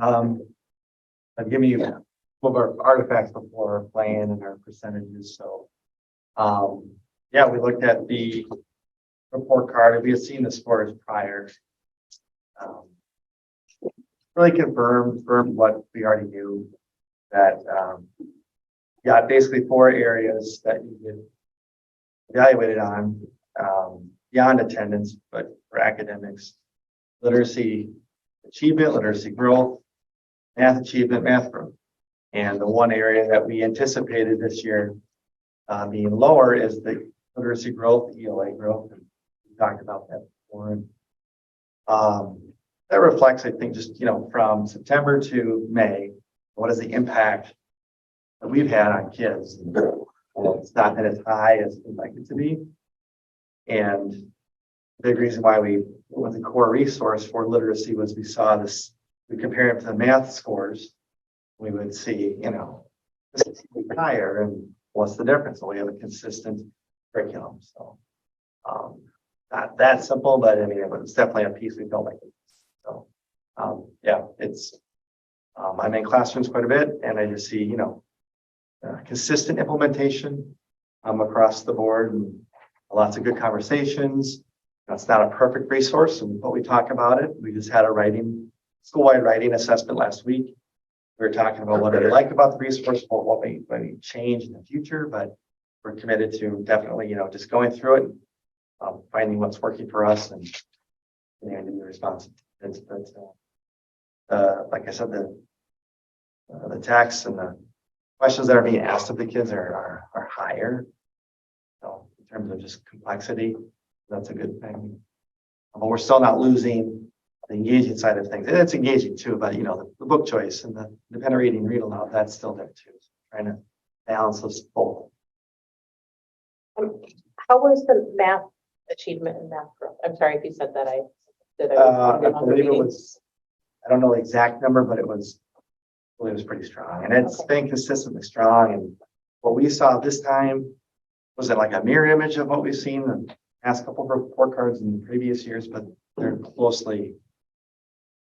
I've given you some of our artifacts before playing and our percentages, so. Yeah, we looked at the report card, we had seen the scores prior. Really confirmed what we already knew, that, got basically 4 areas that you get evaluated on, beyond attendance, but for academics: literacy achievement, literacy growth, math achievement, math growth. And the one area that we anticipated this year being lower is the literacy growth, ELA growth. And we talked about that before. That reflects, I think, just, from September to May, what is the impact that we've had on kids? It's not that as high as we'd like it to be. And the big reason why we went with the core resource for literacy was we saw this, we compare it to the math scores, we would see, this is higher, and what's the difference? Well, we have a consistent curriculum. So not that simple, but I mean, it was definitely a piece we felt like. So yeah, it's I'm in classrooms quite a bit, and I just see, consistent implementation across the board, and lots of good conversations. That's not a perfect resource, but we talk about it. We just had a school-wide writing assessment last week. We were talking about what I like about the resource, what may change in the future, but we're committed to definitely, just going through it, finding what's working for us, and to be responsive. Like I said, the texts and the questions that are being asked of the kids are higher. So in terms of just complexity, that's a good thing. But we're still not losing the engaging side of things. And it's engaging too, but the book choice and the independent reading, read aloud, that's still there too. So trying to balance those both. How was the math achievement and math growth? I'm sorry if you said that. I believe it was, I don't know the exact number, but it was pretty strong, and it's been consistently strong. And what we saw this time, was it like a mirror image of what we've seen in the past couple of report cards in previous years, but they're closely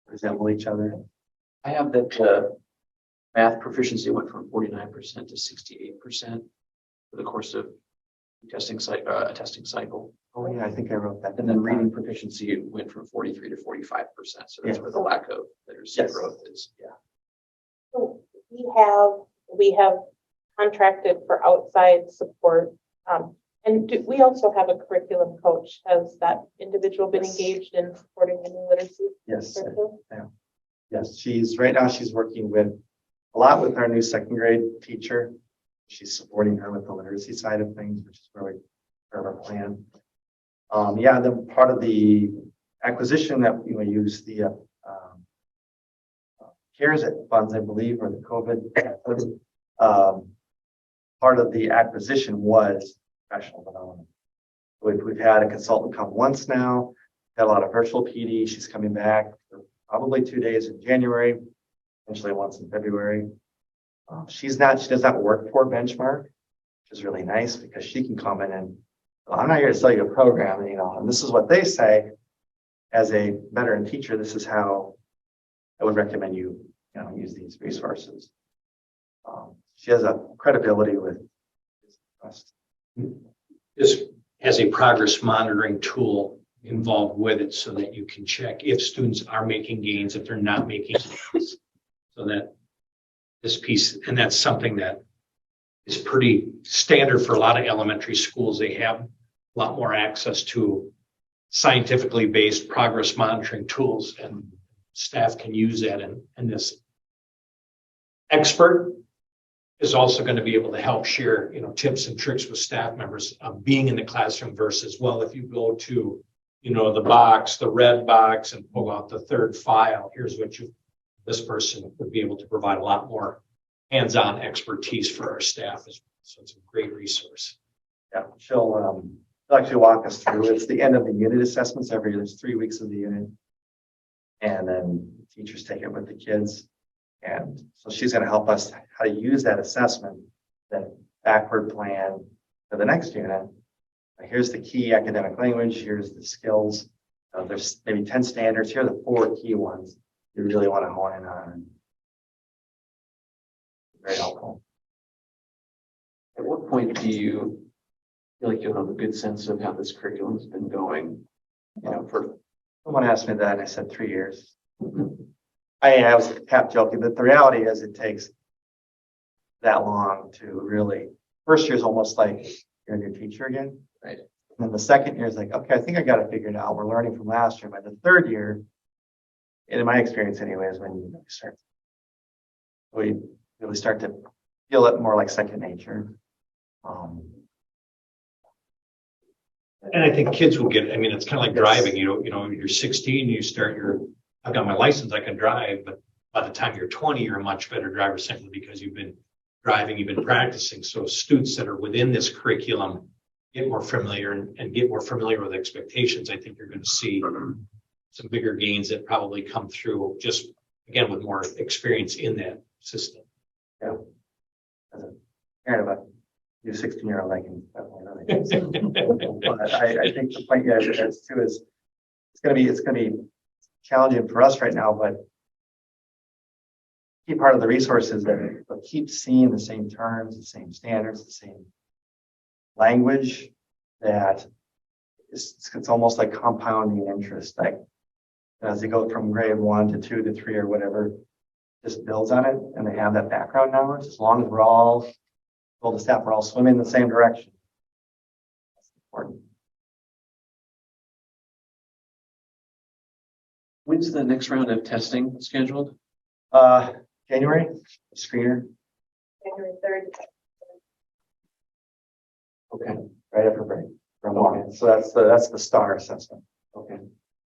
resemble each other. I have that math proficiency went from 49% to 68% for the course of testing cycle. Oh yeah, I think I wrote that. And then reading proficiency went from 43 to 45%. So that's where the lack of literacy growth is. Yeah. So we have contracted for outside support. And we also have a curriculum coach. Has that individual been engaged in supporting the new literacy? Yes. curriculum? Yeah. Yes, right now she's working a lot with our new second grade teacher. She's supporting her with the literacy side of things, which is really part of our plan. Yeah, then part of the acquisition that we use the CARES funds, I believe, or the COVID. Part of the acquisition was professional development. We've had a consultant come once now, had a lot of virtual PD. She's coming back for probably 2 days in January, eventually once in February. She does not work for Benchmark, which is really nice because she can come in and, well, I'm not here to sell you a program, and this is what they say. As a veteran teacher, this is how I would recommend you use these resources. She has a credibility with trust. This has a progress monitoring tool involved with it so that you can check if students are making gains, if they're not making gains. So that this piece, and that's something that is pretty standard for a lot of elementary schools. They have a lot more access to scientifically based progress monitoring tools, and staff can use that. And this expert is also going to be able to help share, tips and tricks with staff members of being in the classroom versus, well, if you go to, the red box and pull out the third file, here's what this person would be able to provide a lot more hands-on expertise for our staff as well. So it's a great resource. Yeah, she'll actually walk us through. It's the end of the unit assessments every year. There's 3 weeks of the unit. And then teachers take it with the kids. And so she's going to help us how to use that assessment, that backward plan for the next unit. Here's the key academic language. Here's the skills. There's maybe 10 standards. Here are the 4 key ones. you really want to hone in on. Very helpful. At what point do you feel like you'll have a good sense of how this curriculum's been going? You know, for, Someone asked me that and I said 3 years. I was half joking, but the reality is it takes that long to really, first year is almost like you're a new teacher again. Right. And then the second year is like, okay, I think I got it figured out. We're learning from last year. By the third year, in my experience anyways, when you start, we really start to feel it more like second nature. And I think kids will get it. I mean, it's kind of like driving, you're 16, I've got my license, I can drive, but by the time you're 20, you're a much better driver simply because you've been driving, you've been practicing. So students that are within this curriculum get more familiar and get more familiar with expectations. I think you're going to see some bigger gains that probably come through just, again, with more experience in that system. Yeah. As a parent of a new 16-year-old, I can definitely. But I think the point you guys has too is it's gonna be challenging for us right now, but key part of the resources that keep seeing the same terms, the same standards, the same language that it's almost like compounding interest. Like as they go from grade 1 to 2 to 3 or whatever, just builds on it, and they have that background knowledge. As long as we're all told the staff we're all swimming in the same direction. That's important. when's the next round of testing scheduled? January, screener, January 3rd. Okay, right after break. From one. So that's the STAR assessment. okay.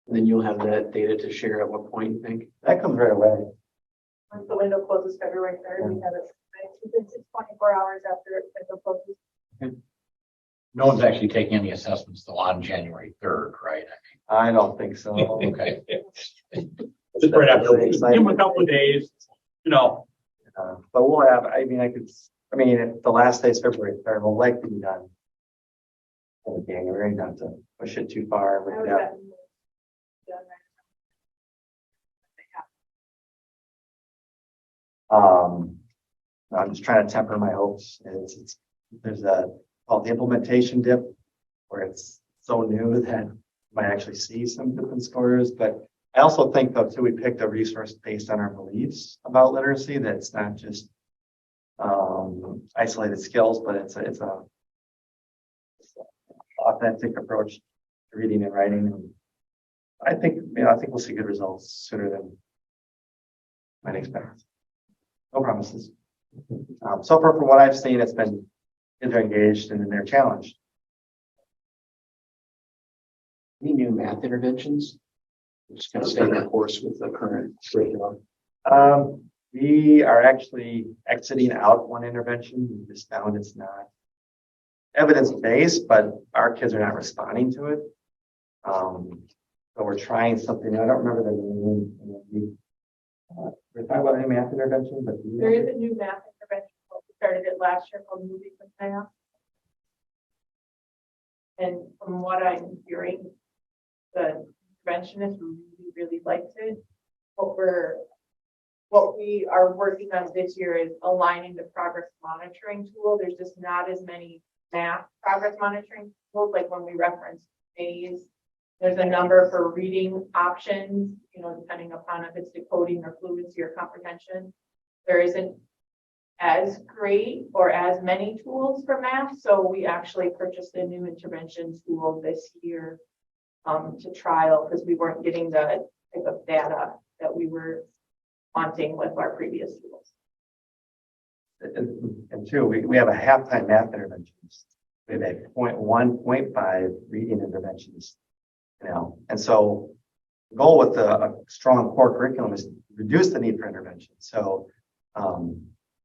And then you'll have that data to share at what point you think? That comes right away. Once the window closes February 3rd, we have it. It's 24 hours after the window closes. No one's actually taking any assessments till on January 3rd, right? I don't think so. Okay. Just right after, Really give exciting. them a couple of days, But we'll have, if the last day is February 3rd, we'll likely be done in January, not to push it too far. I But would yeah. have done I'm just trying to temper my hopes. There's called the implementation dip where it's so new that you might actually see some different scores. But I also think though too, we picked a resource based on our beliefs about literacy, that it's not just isolated skills, but it's a authentic approach to reading and writing. And I think we'll see good results sooner than might expect. No promises. So far, from what I've seen, it's been kids are engaged and they're challenged. Any new math interventions? Just kind of staying the course with the current curriculum. We are actually exiting out one intervention. We just found it's not evidence-based, but our kids are not responding to it. So we're trying something. I don't remember the name. We're talking about any math intervention, but There is a new math intervention. We started it last year called Moving with Math. And from what I'm hearing, the interventionist really likes it. What we are working on this year is aligning the progress monitoring tool. There's just not as many math progress monitoring tools, like when we reference Maze. There's a number for reading options, depending upon if it's decoding or fluency or comprehension. There isn't as great or as many tools for math. So we actually purchased a new intervention tool this year to trial because we weren't getting the type of data that we were wanting with our previous tools. and two, we have a halftime math interventions. We have a 0.1, 0.5 reading interventions. And so the goal with a strong core curriculum is to reduce the need for intervention. So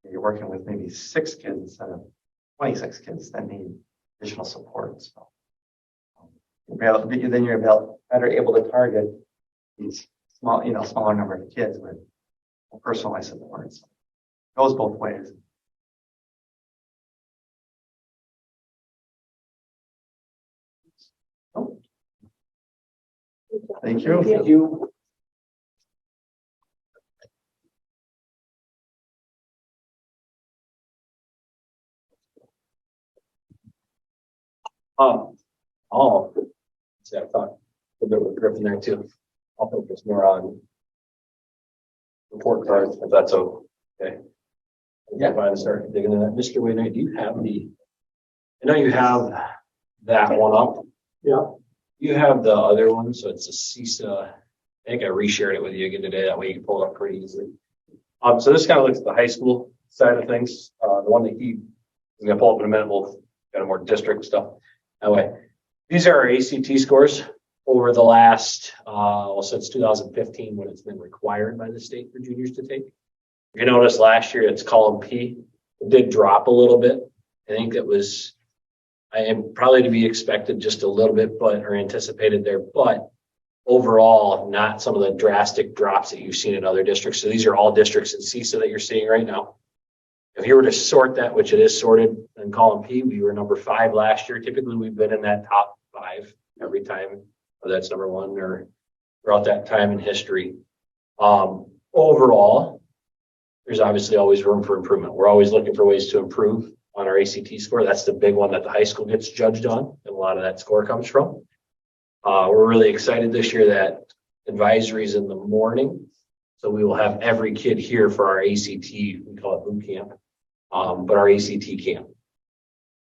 you're working with maybe 6 kids instead of 26 kids that need additional support. So then you're better able to target these smaller number of kids with personalized support. So it goes both ways. Thank you. Thank you. I'll see, I thought a bit with Griffin there too. I'll focus more on report cards, if that's okay. Yeah, if I start digging into that. Mr. Wainwright, do you have I know you have that one up. Yeah. You have the other one, so it's a CISA. I think I reshared it with you again today. That way you can pull it up pretty easily. So this kind of looks at the high school side of things. The one that he's gonna pull up in a minute, we'll kind of more district stuff that way. These are our ACT scores over the last, since 2015, when it's been required by the state for juniors to take. If you notice last year, it's column P. It did drop a little bit. I think it was, I am probably to be expected just a little bit, or anticipated there, but overall, not some of the drastic drops that you've seen in other districts. So these are all districts in CISA that you're seeing right now. If you were to sort that, which it is sorted in column P, we were number 5 last year. Typically, we've been in that top 5 every time, whether that's number 1 or throughout that time in history. Overall, there's obviously always room for improvement. We're always looking for ways to improve on our ACT score. That's the big one that the high school gets judged on, and a lot of that score comes from. We're really excited this year that advisory is in the morning. So we will have every kid here for our ACT, we call it boot camp, but our ACT camp.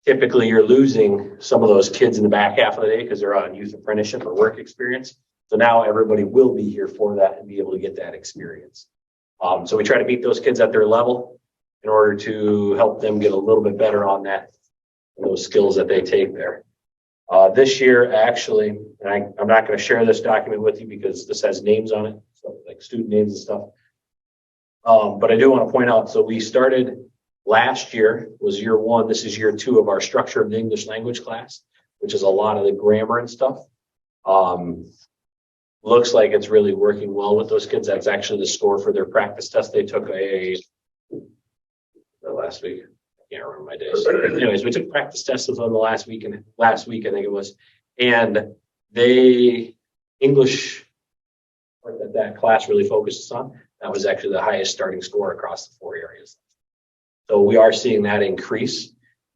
Typically, you're losing some of those kids in the back half of the day because they're on youth apprenticeship or work experience. So now everybody will be here for that and be able to get that experience. So we try to meet those kids at their level in order to help them get a little bit better on that, those skills that they take there. This year, actually, and I'm not going to share this document with you because this has names on it, so like student names and stuff. But I do want to point out, so we started last year was year 1. This is year 2 of our structure of the English language class, which is a lot of the grammar and stuff. Looks like it's really working well with those kids. That's actually the score for their practice test. They took last week. I can't remember my days. Anyways, we took practice tests with them last week, I think it was. And English that class really focuses on, that was actually the highest starting score across the 4 areas. So we are seeing that increase.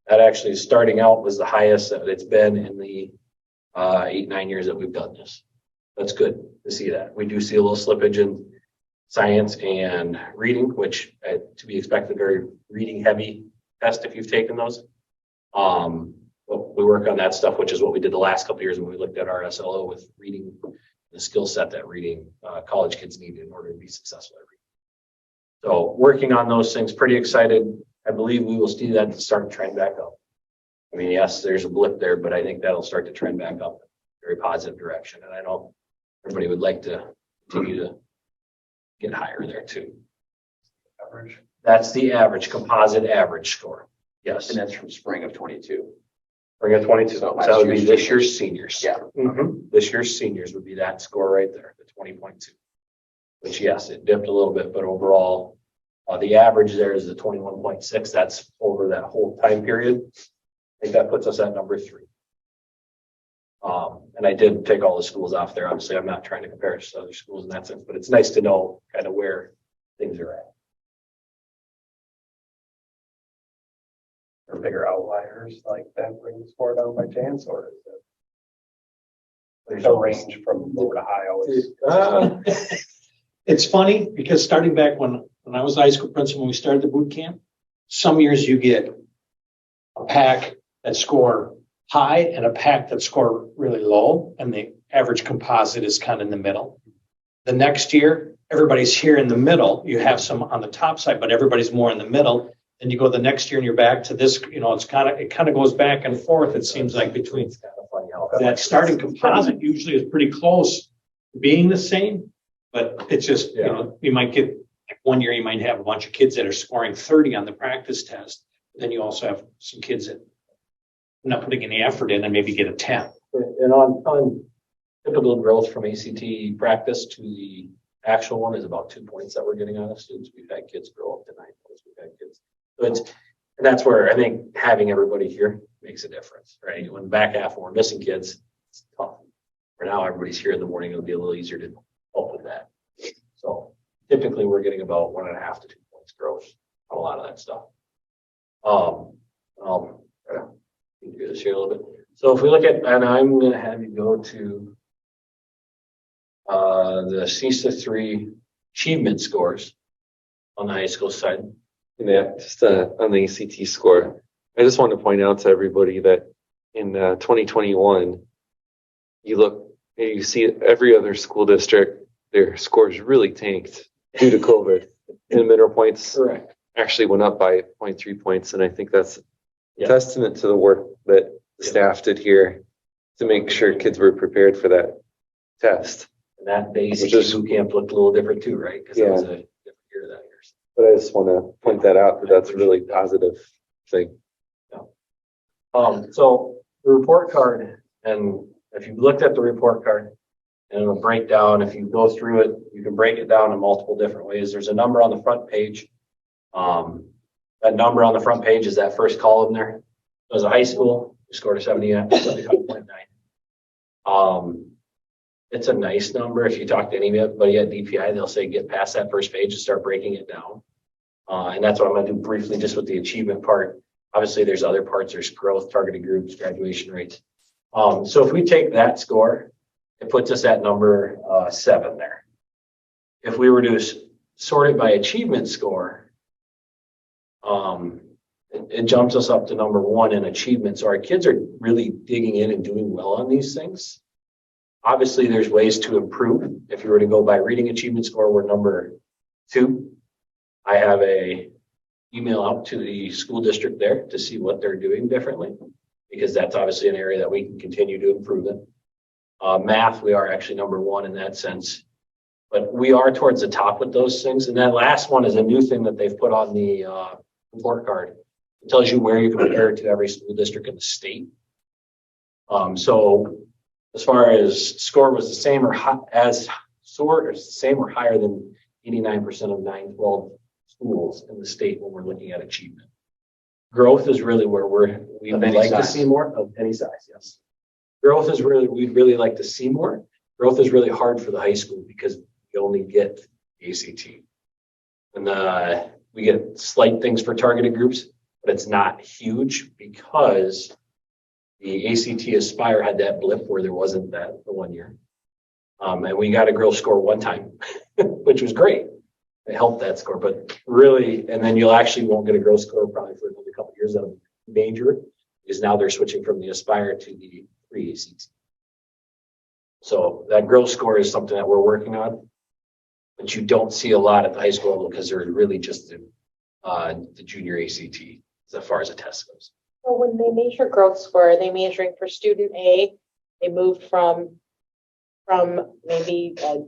That actually starting out was the highest that it's been in the 8-9 years that we've done this. That's good to see that. We do see a little slippage in science and reading, which to be expected, very reading heavy test if you've taken those. But we work on that stuff, which is what we did the last couple of years when we looked at our SLO with reading, the skill set that reading college kids need in order to be successful at reading. So working on those things, pretty excited. I believe we will see that start to trend back up. I mean, yes, there's a blip there, but I think that'll start to trend back up in a very positive direction. And I know everybody would like to continue to get higher there too. Average. That's the average, composite average score. Yes. And that's from spring of 22. Spring of 22. So So that would be this year's seniors. Yeah. Mhm. This year's seniors would be that score right there, the 20.2. Which, yes, it dipped a little bit, but overall, the average there is the 21.6. That's over that whole time period. I think that puts us at number 3. And I did take all the schools off there. Obviously, I'm not trying to compare it to other schools in that sense, but it's nice to know kind of where things are at. Or bigger outliers like that bring the score down by chance, or is it? There's a range from low to high always. It's funny because starting back when I was a high school principal, when we started the boot camp, some years you get a pack that score high and a pack that score really low, and the average composite is kind of in the middle. The next year, everybody's here in the middle. You have some on the top side, but everybody's more in the middle. Then you go the next year and you're back to this, it kind of goes back and forth. It seems like between It's kind of funny how that starting composite usually is pretty close to being the same, but it's just, you might get, like one year you might have a bunch of kids that are scoring 30 on the practice test. Then you also have some kids that are not putting any effort in and maybe get a 10. And on typical growth from ACT practice to the actual one is about 2 points that we're getting out of students. We've had kids grow up to 9 points. We've had kids. So and that's where I think having everybody here makes a difference, right? When the back half, when we're missing kids, it's tough. For now, everybody's here in the morning. It'll be a little easier to help with that. So typically we're getting about 1.5 to 2 points growth on a lot of that stuff. I'll try to do this here a little bit. So if we look at, and I'm gonna have you go to the CISA 3 achievement scores on the high school side. Yeah, just on the ACT score. I just want to point out to everybody that in 2021, you see every other school district, their scores really tanked due to COVID. And Mineral Points Correct. actually went up by 0.3 points. And I think that's a Yeah. testament to the work that the staff did here to make sure kids were prepared for that test. And that the Which ACT is- boot camp looked a little different too, right? Because it was Yeah. a different year that year. But I just want to point that out, that that's a really positive thing. So the report card, and if you looked at the report card, and it'll break down, if you go through it, you can break it down in multiple different ways. There's a number on the front page. That number on the front page is that first column there. As a high school, we scored a 75.9. It's a nice number. If you talk to anybody at DPI, they'll say get past that first page and start breaking it down. And that's what I'm going to do briefly just with the achievement part. Obviously, there's other parts. There's growth, targeted groups, graduation rates. So if we take that score, it puts us at number 7 there. If we were to sort it by achievement score, it jumps us up to number 1 in achievement. So our kids are really digging in and doing well on these things. Obviously, there's ways to improve. If you were to go by reading achievement score, we're number 2. I have a email out to the school district there to see what they're doing differently, because that's obviously an area that we can continue to improve in. Math, we are actually number 1 in that sense, but we are towards the top with those things. And that last one is a new thing that they've put on the report card. It tells you where you compare to every school district in the state. So as far as score was the same or higher than 89% of 912 schools in the state when we're looking at achievement. Growth is really where we Of would any like to size. see more of any size, yes. Growth is we'd really like to see more. Growth is really hard for the high school because we only get ACT. And we get slight things for targeted groups, but it's not huge because the ACT Aspire had that blip where there wasn't that the 1 year. And we got a girl score 1 time, which was great. It helped that score, but really, and then you'll actually won't get a growth score probably for another couple of years of major, because now they're switching from the Aspire to the pre-ACT. So that growth score is something that we're working on, but you don't see a lot at the high school level because they're really just the junior ACT as far as the test goes. So when they measure growth score, are they measuring for student A? They moved from maybe a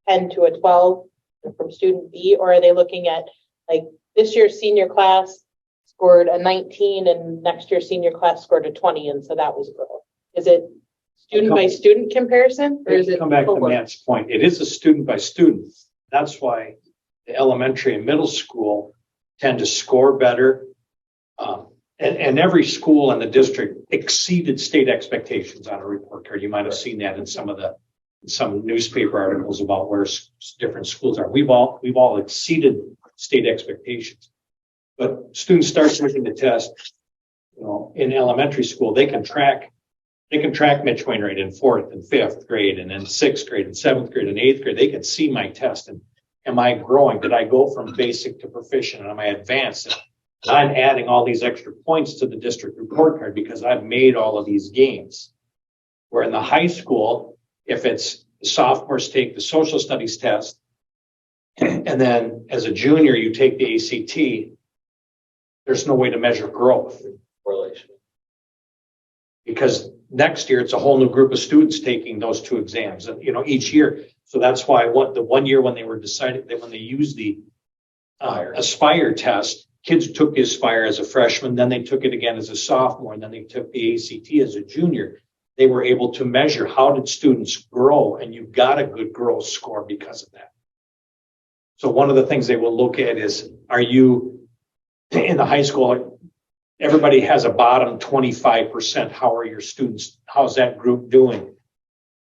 10 to a 12 from student B, or are they looking at like this year's senior class scored a 19 and next year's senior class scored a 20, and so that was growth? Is it student by student comparison, or is it Come back to cohort? Matt's point. It is a student by student. That's why the elementary and middle school tend to score better. And every school in the district exceeded state expectations on a report card. You might have seen that in some newspaper articles about where different schools are. We've all exceeded state expectations. But students start taking the test, in elementary school, they can track midpoint rate in 4th and 5th grade, and in 6th grade and 7th grade and 8th grade. They can see my test and am I growing? Did I go from basic to proficient? And am I advanced? And I'm adding all these extra points to the district report card because I've made all of these gains. Where in the high school, if it's sophomores take the social studies test, and then as a junior, you take the ACT, there's no way to measure growth. Correlation. Because next year, it's a whole new group of students taking those 2 exams, and each year. So that's why the 1 year when they were decided that when they used the Aspire test, kids took the Aspire as a freshman, then they took it again as a sophomore, and then they took the ACT as a junior. They were able to measure how did students grow, and you got a good growth score because of that. So one of the things they will look at is, are you in the high school, everybody has a bottom 25%. How are your students? How's that group doing?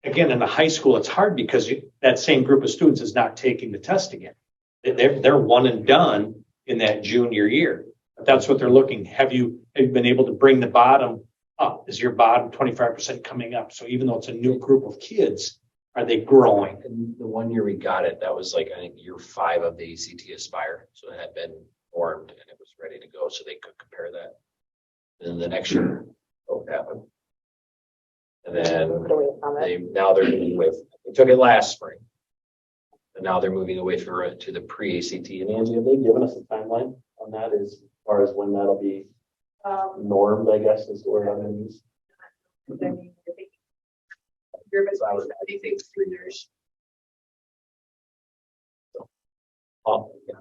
Again, in the high school, it's hard because that same group of students is not taking the test again. They're one and done in that junior year. But that's what they're looking. Have you been able to bring the bottom up? Is your bottom 25% coming up? So even though it's a new group of kids, are they growing? And the 1 year we got it, that was like, I think, year 5 of the ACT Aspire. So it had been formed and it was ready to go, so they could compare that. And then the next year, both happened. And then Moved away from it. now they're moving with, they took it last spring. And now they're moving away to the pre-ACT. And Angie, have they given us a timeline on that as far as when that'll be normed, I guess, is the word I'm gonna use? These things 3 years. Oh, yeah.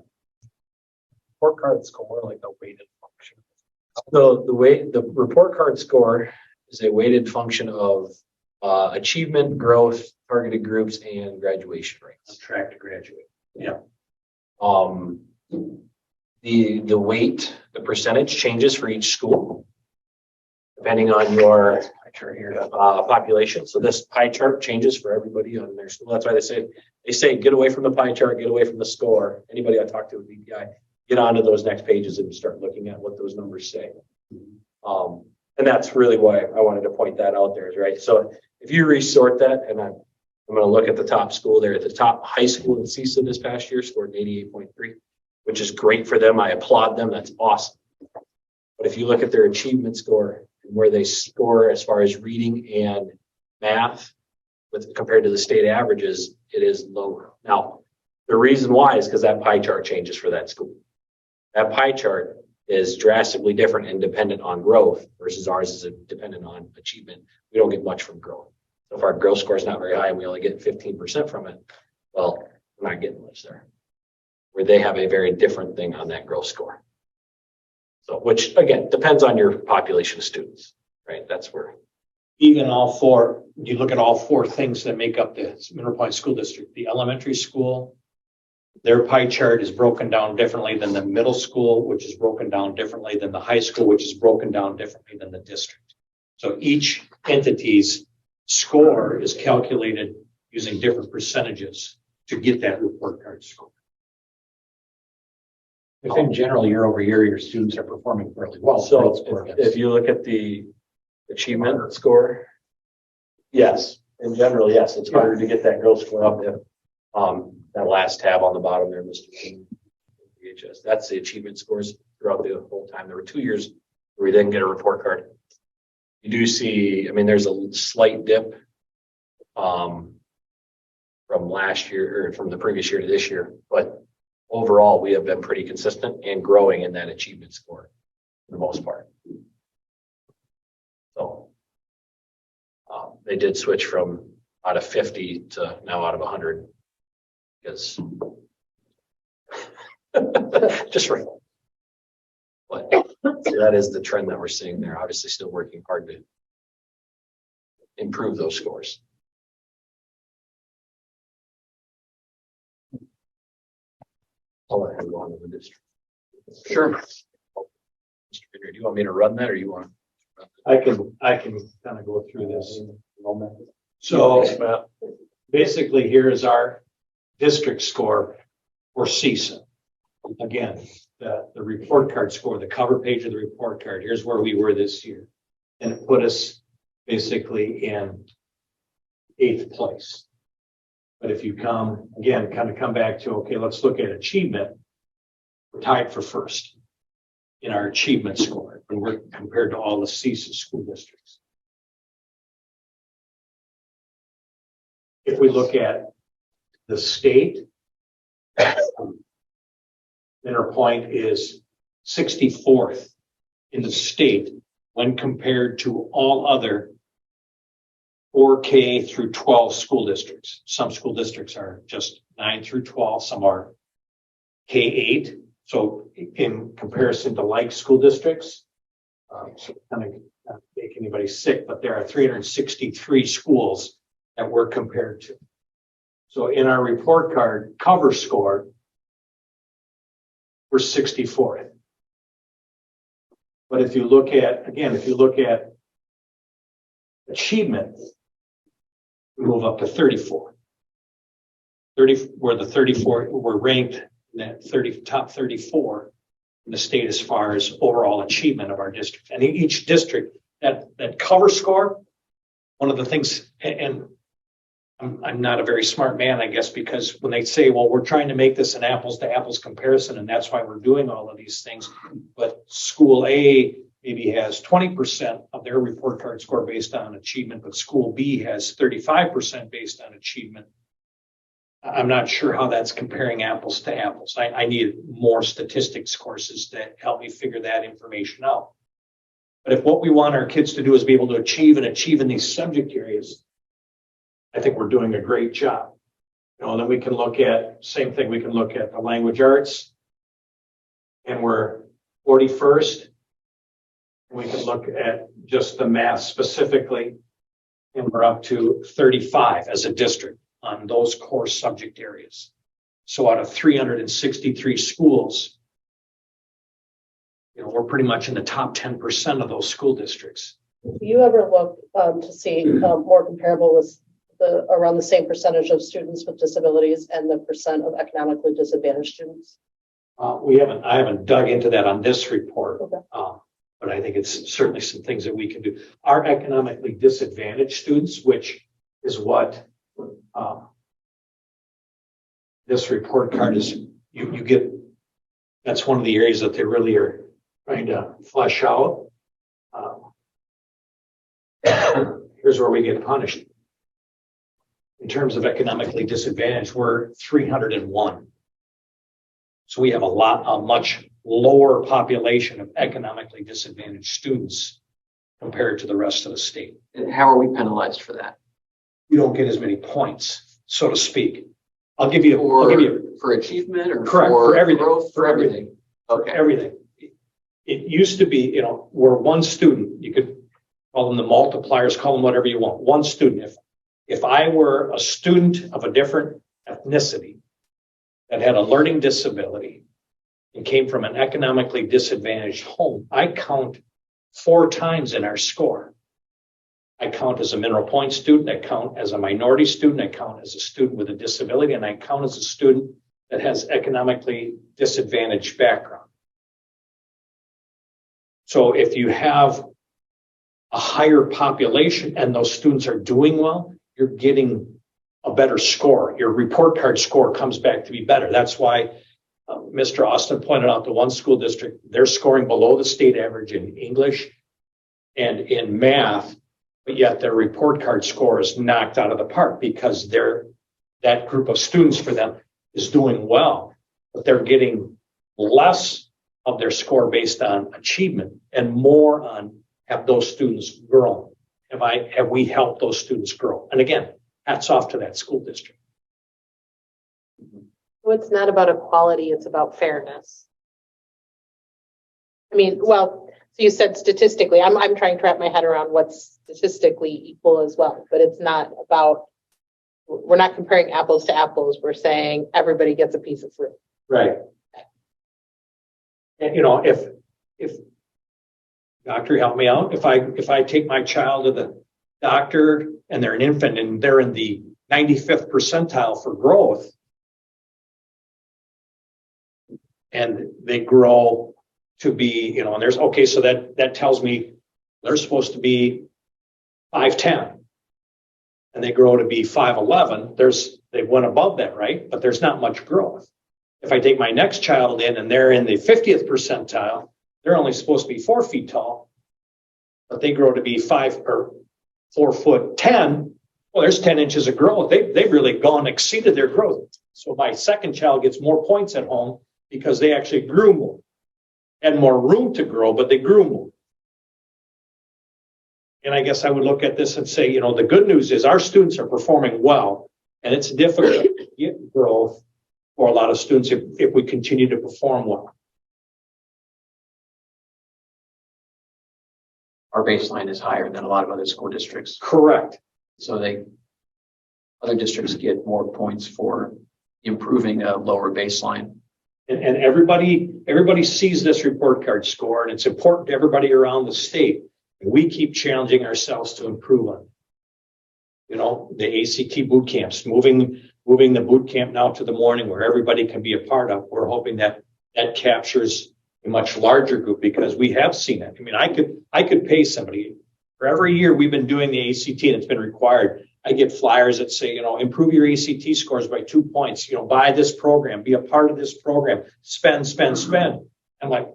Report card score, like a weighted function. So the report card score is a weighted function of achievement, growth, targeted groups, and graduation On rates. track to graduate. The weight, the percentage changes for each school, depending on your population. So this pie chart changes for everybody on their school. That's why they say get away from the pie chart, get away from the score. Anybody I talk to with DPI, get onto those next pages and start looking at what those numbers say. And that's really why I wanted to point that out there, right? So if you resort that, and I'm going to look at the top school there, at the top high school in CISA this past year scored an 88.3, which is great for them. I applaud them. That's awesome. But if you look at their achievement score and where they score as far as reading and math compared to the state averages, it is lower. Now, the reason why is because that pie chart changes for that school. That pie chart is drastically different and dependent on growth versus ours is dependent on achievement. We don't get much from growth. So if our growth score is not very high and we only get 15% from it, well, we're not getting much there. Where they have a very different thing on that growth score. So, which again, depends on your population of students, right? That's where. Even all four, you look at all 4 things that make up the Mineral Point School District, the elementary school, their pie chart is broken down differently than the middle school, which is broken down differently than the high school, which is broken down differently than the district. So each entity's score is calculated using different percentages to get that report card score. If in general, year over year, your students are performing fairly well. So if you look at the achievement score, yes, in general, yes, it's harder to get that growth score up if that last tab on the bottom there, Mr. King, VHS, that's the achievement scores throughout the whole time. There were 2 years where we didn't get a report card. You do see, I mean, there's a slight dip from last year or from the previous year to this year, but overall, we have been pretty consistent and growing in that achievement score for the most part. So they did switch from out of 50 to now out of 100 because just right. But so that is the trend that we're seeing there. Obviously, still working hard to improve those scores. I'll let him go on to the district. Sure. Mr. Pinder, do you want me to run that or you want? I can kind of go through this. So basically, here is our district score for CISA. Again, the report card score, the cover page of the report card, here's where we were this year. And it put us basically in 8th place. But if you come, again, kind of come back to, okay, let's look at achievement. We're tied for first in our achievement score when we're compared to all the CISA school districts. If we look at the state, Mineral Point is 64th in the state when compared to all other 4K through 12 school districts. Some school districts are just 9 through 12, some are K-8. So in comparison to like school districts, so kind of not make anybody sick, but there are 363 schools that we're compared to. So in our report card cover score, we're 64th. But if you look at, again, if you look at achievement, we move up to 34. We're the 34, we're ranked in that top 34 in the state as far as overall achievement of our district. And each district that cover score, one of the things, and I'm not a very smart man, I guess, because when they say, well, we're trying to make this an apples to apples comparison, and that's why we're doing all of these things. But school A maybe has 20% of their report card score based on achievement, but school B has 35% based on achievement. I'm not sure how that's comparing apples to apples. I need more statistics courses to help me figure that information out. But if what we want our kids to do is be able to achieve in these subject areas, I think we're doing a great job. Then we can look at, same thing, we can look at the language arts, and we're 41st. We can look at just the math specifically, and we're up to 35 as a district on those core subject areas. So out of 363 schools, we're pretty much in the top 10% of those school districts. Do you ever look to see more comparable with around the same percentage of students with disabilities and the percent of economically disadvantaged students? I haven't dug into that on this report, Okay. but I think it's certainly some things that we can do. Our economically disadvantaged students, which is what this report card is, you get, that's one of the areas that they really are trying to flesh out. Here's where we get punished. In terms of economically disadvantaged, we're 301. So we have a much lower population of economically disadvantaged students compared to the rest of the state. And how are we penalized for that? You don't get as many points, so to speak. I'll give you For achievement or correct for everything. growth? For everything. Okay. Everything. It used to be, we're one student. You could call them the multipliers, call them whatever you want. One student. If I were a student of a different ethnicity that had a learning disability and came from an economically disadvantaged home, I count 4 times in our score. I count as a mineral point student, I count as a minority student, I count as a student with a disability, and I count as a student that has economically disadvantaged background. So if you have a higher population and those students are doing well, you're getting a better score. Your report card score comes back to be better. That's why Mr. Austin pointed out the one school district, they're scoring below the state average in English and in math, but yet their report card score is knocked out of the park because that group of students for them is doing well, but they're getting less of their score based on achievement and more on have those students grown. Have we helped those students grow? And again, hats off to that school district. Well, it's not about equality, it's about fairness. I mean, well, so you said statistically, I'm trying to wrap my head around what's statistically equal as well, but it's not about, we're not comparing apples to apples. We're saying everybody gets a piece of fruit. Right. And if doctor, help me out. If I take my child to the doctor and they're an infant and they're in the 95th percentile for growth, and they grow to be, and there's, okay, so that tells me they're supposed to be 5'10", and they grow to be 5'11", they went above that, right? But there's not much growth. If I take my next child in and they're in the 50th percentile, they're only supposed to be 4 feet tall, but they grow to be 4'10". Well, there's 10 inches of growth. They've really exceeded their growth. So my second child gets more points at home because they actually grew more, had more room to grow, but they grew more. And I guess I would look at this and say, the good news is our students are performing well, and it's difficult to get growth for a lot of students if we continue to perform well. Our baseline is higher than a lot of other school districts. Correct. So other districts get more points for improving a lower baseline. And everybody sees this report card score, and it's important to everybody around the state. And we keep challenging ourselves to improve on it. The ACT boot camps, moving the boot camp now to the morning where everybody can be a part of. We're hoping that captures a much larger group because we have seen it. I mean, I could pay somebody. For every year we've been doing the ACT and it's been required. I get flyers that say, improve your ACT scores by 2 points, buy this program, be a part of this program, spend. I'm like,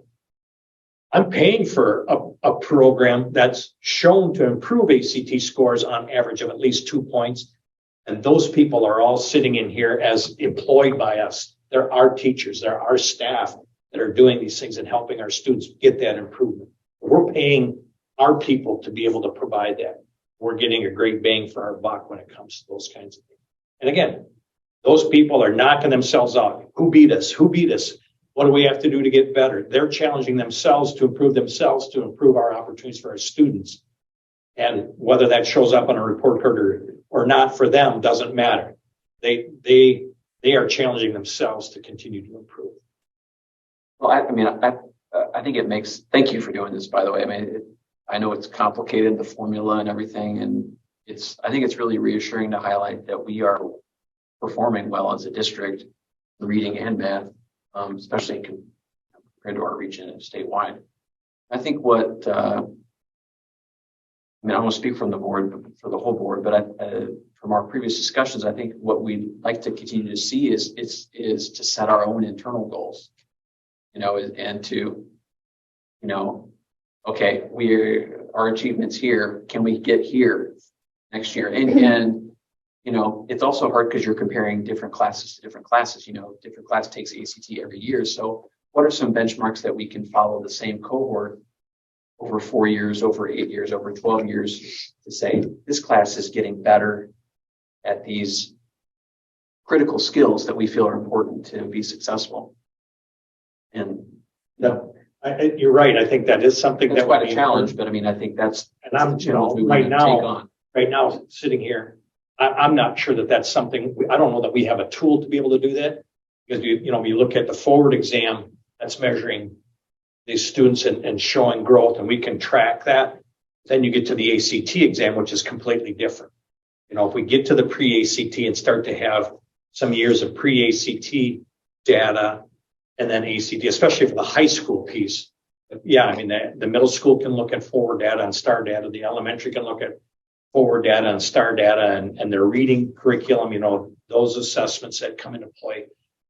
I'm paying for a program that's shown to improve ACT scores on average of at least 2 points. And those people are all sitting in here as employed by us. They're our teachers, they're our staff that are doing these things and helping our students get that improvement. We're paying our people to be able to provide that. We're getting a great bang for our buck when it comes to those kinds of things. And again, those people are knocking themselves out. Who beat us? What do we have to do to get better? They're challenging themselves, to improve our opportunities for our students. And whether that shows up on a report card or not for them doesn't matter. They are challenging themselves to continue to improve. Well, I think it makes, thank you for doing this, by the way. I know it's complicated, the formula and everything, and I think it's really reassuring to highlight that we are performing well as a district, in reading and math, especially compared to our region and statewide. I think I don't want to speak from the board, but for the whole board, but from our previous discussions, I think what we'd like to continue to see is to set our own internal goals, and to, okay, our achievements here, can we get here next year? And it's also hard because you're comparing different classes to different classes. Different class takes ACT every year. So what are some benchmarks that we can follow the same cohort over 4 years, over 8 years, over 12 years to say this class is getting better at these critical skills that we feel are important to be successful? And No, you're right. I think that is something that's that quite would a be challenge, important. but I think that's And I'm, the challenge we want to take on. right now, sitting here, I'm not sure that that's something, I don't know that we have a tool to be able to do that. Because you look at the forward exam, that's measuring these students and showing growth, and we can track that. Then you get to the ACT exam, which is completely different. If we get to the pre-ACT and start to have some years of pre-ACT data and then ACT, especially for the high school piece. Yeah, the middle school can look at forward data and STAR data. The elementary can look at forward data and STAR data and their reading curriculum, those assessments that come into play.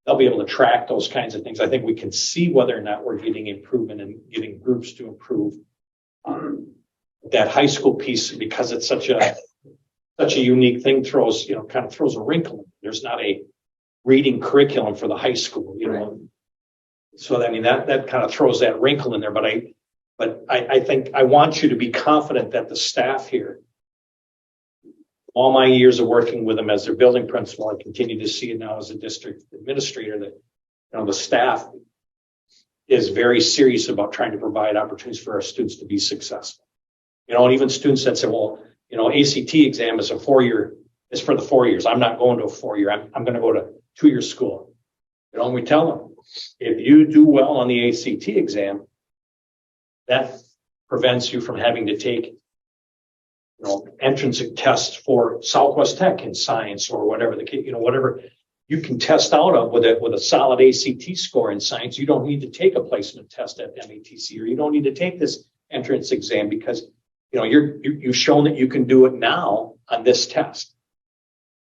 They'll be able to track those kinds of things. I think we can see whether or not we're getting improvement and getting groups to improve. That high school piece, because it's such a unique thing, throws a wrinkle. There's not a reading curriculum for the high school, So that kind of throws that wrinkle in there. But I think I want you to be confident that the staff here, all my years of working with them as their building principal, I continue to see it now as a district administrator that the staff is very serious about trying to provide opportunities for our students to be successful. And even students that say, well, ACT exam is is for the 4 years. I'm not going to a 4-year. I'm going to go to 2-year school. And we tell them, if you do well on the ACT exam, that prevents you from having to take entrance tests for Southwest Tech in science or whatever whatever you can test out of with a solid ACT score in science. You don't need to take a placement test at MATC, or you don't need to take this entrance exam because you've shown that you can do it now on this test.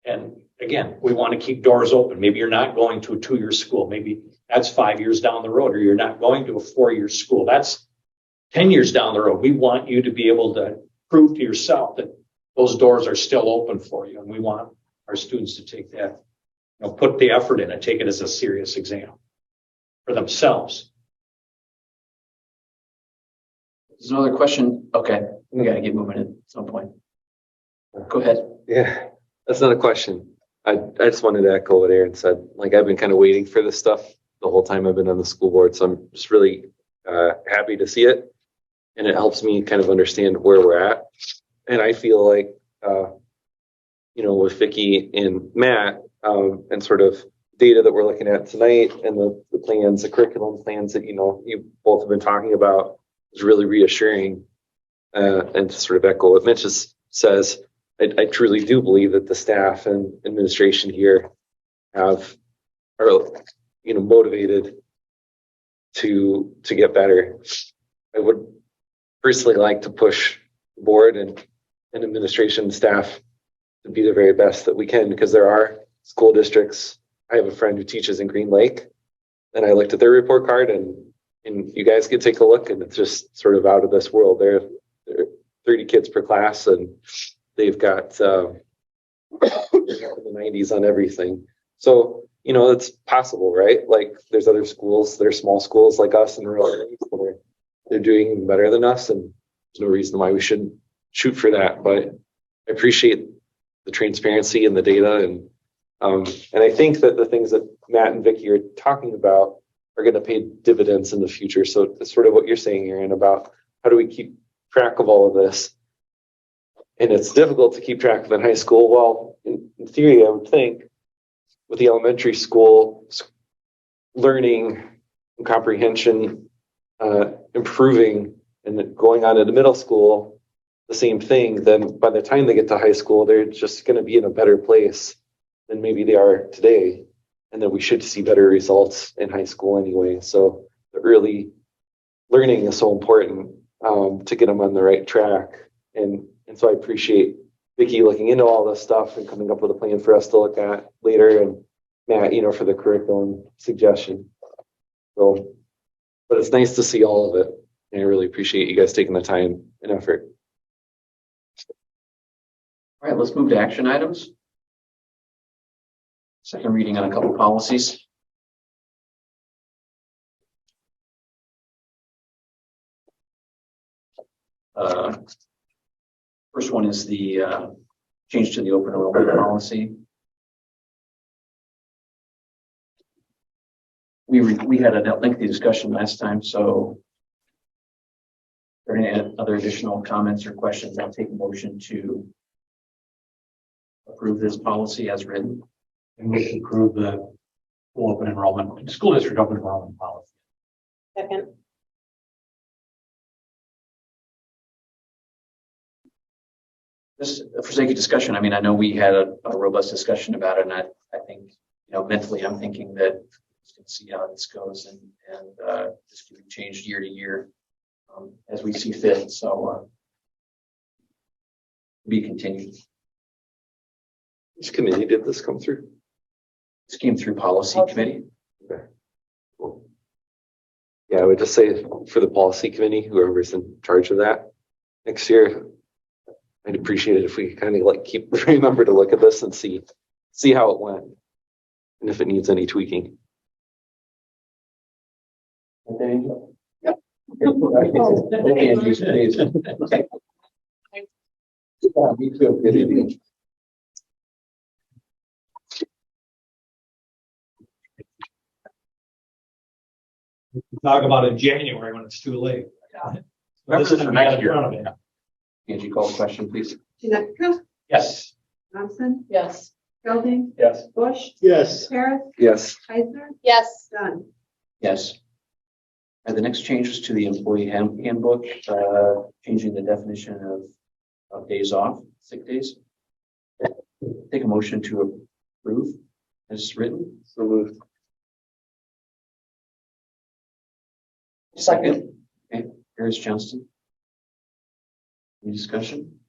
And again, we want to keep doors open. Maybe you're not going to a 2-year school. Maybe that's 5 years down the road, or you're not going to a 4-year school. That's 10 years down the road. We want you to be able to prove to yourself that those doors are still open for you. And we want our students to take that, put the effort in and take it as a serious exam for themselves. There's another question. Okay, we got to get moving at some point. Go ahead. Yeah, that's not a question. I just wanted to echo what Aaron said. I've been kind of waiting for this stuff the whole time I've been on the school board. So I'm just really happy to see it. And it helps me kind of understand where we're at. And I feel like, with Vicki and Matt, and sort of data that we're looking at tonight and the plans, the curriculum plans that, you both have been talking about is really reassuring. And to sort of echo what Mitch says, I truly do believe that the staff and administration here are motivated to get better. I would personally like to push, board and administration and staff to be the very best that we can, because there are school districts. I have a friend who teaches in Green Lake, and I looked at their report card, and you guys could take a look, and it's just sort of out of this world. They're 30 kids per class, and they've got the 90s on everything. So, you know, it's possible, right? Like there's other schools, there's small schools like us in rural areas where they're doing better than us, and there's no reason why we shouldn't shoot for that. But I appreciate the transparency and the data, and I think that the things that Matt and Vicki are talking about are going to pay dividends in the future. So it's sort of what you're saying, Aaron, about how do we keep track of all of this? And it's difficult to keep track of in high school. Well, in theory, I would think with the elementary school learning and comprehension improving, and then going on to the middle school, the same thing, then by the time they get to high school, they're just going to be in a better place than maybe they are today. And then we should see better results in high school anyway. So the early learning is so important to get them on the right track. And so I appreciate Vicki looking into all this stuff and coming up with a plan for us to look at later, and Matt, you know, for the curriculum suggestion. So, but it's nice to see all of it. And I really appreciate you guys taking the time and effort. All right, let's move to action items. Second reading on a couple policies. First one is the change to the open enrollment policy. We had a lengthy discussion last time, so if there are any other additional comments or questions, I'll take a motion to approve this policy as written. And we can approve the school district open enrollment policy. Second. This, for sake of discussion, I mean, I know we had a robust discussion about it, and I think, you know, mentally, I'm thinking that we can see how this goes, and this can be changed year to year as we see fit. So be continued. Which committee did this come through? This came through policy committee. Okay. Cool. Yeah, I would just say for the policy committee, whoever's in charge of that next year, I'd appreciate it if we kind of like remember to look at this and see how it went and if it needs any tweaking. Okay. Yep. Okay, Andrew, please. Me too. Good evening. Talk about it in January when it's too late. Remember this for next year. Of it. Angie, call the question, please. Janetka, Yes. Johnson, Yes. Gelding, Yes. Bush, Yes. Harris, Yes. Eisner, Yes. Dunn. Yes. And the next changes to the employee handbook, changing the definition of days off, sick days. Take a motion to approve as written. So moved. Second. Okay, Harris Johnston. Any discussion?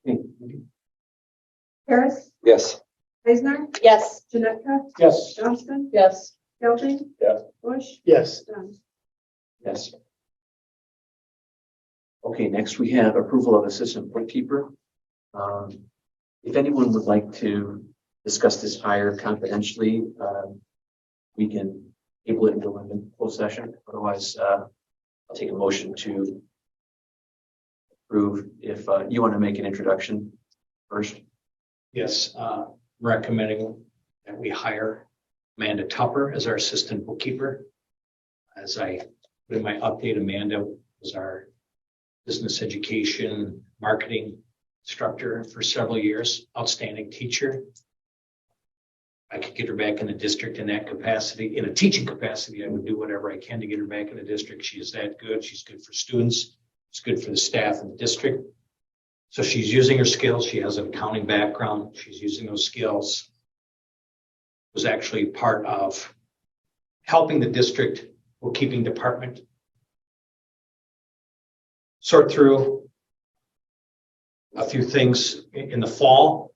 Okay. Harris, Yes. Eisner, Yes. Janetka, Yes. Johnston, Yes. Gelding. Yes. Bush, Yes. Dunn. Yes. Okay, next we have approval of assistant bookkeeper. If anyone would like to discuss this hire confidentially, we can table it and go into closed session. Otherwise, I'll take a motion to approve if you want to make an introduction first. Yes, recommending that we hire Amanda Tupper as our assistant bookkeeper. As I put in my update, Amanda was our business education marketing instructor for several years, outstanding teacher. I could get her back in the district in that capacity, in a teaching capacity. I would do whatever I can to get her back in the district. She is that good. She's good for students. She's good for the staff in the district. So she's using her skills. She has an accounting background. She's using those skills. Was actually part of helping the district bookkeeping department sort through a few things in the fall,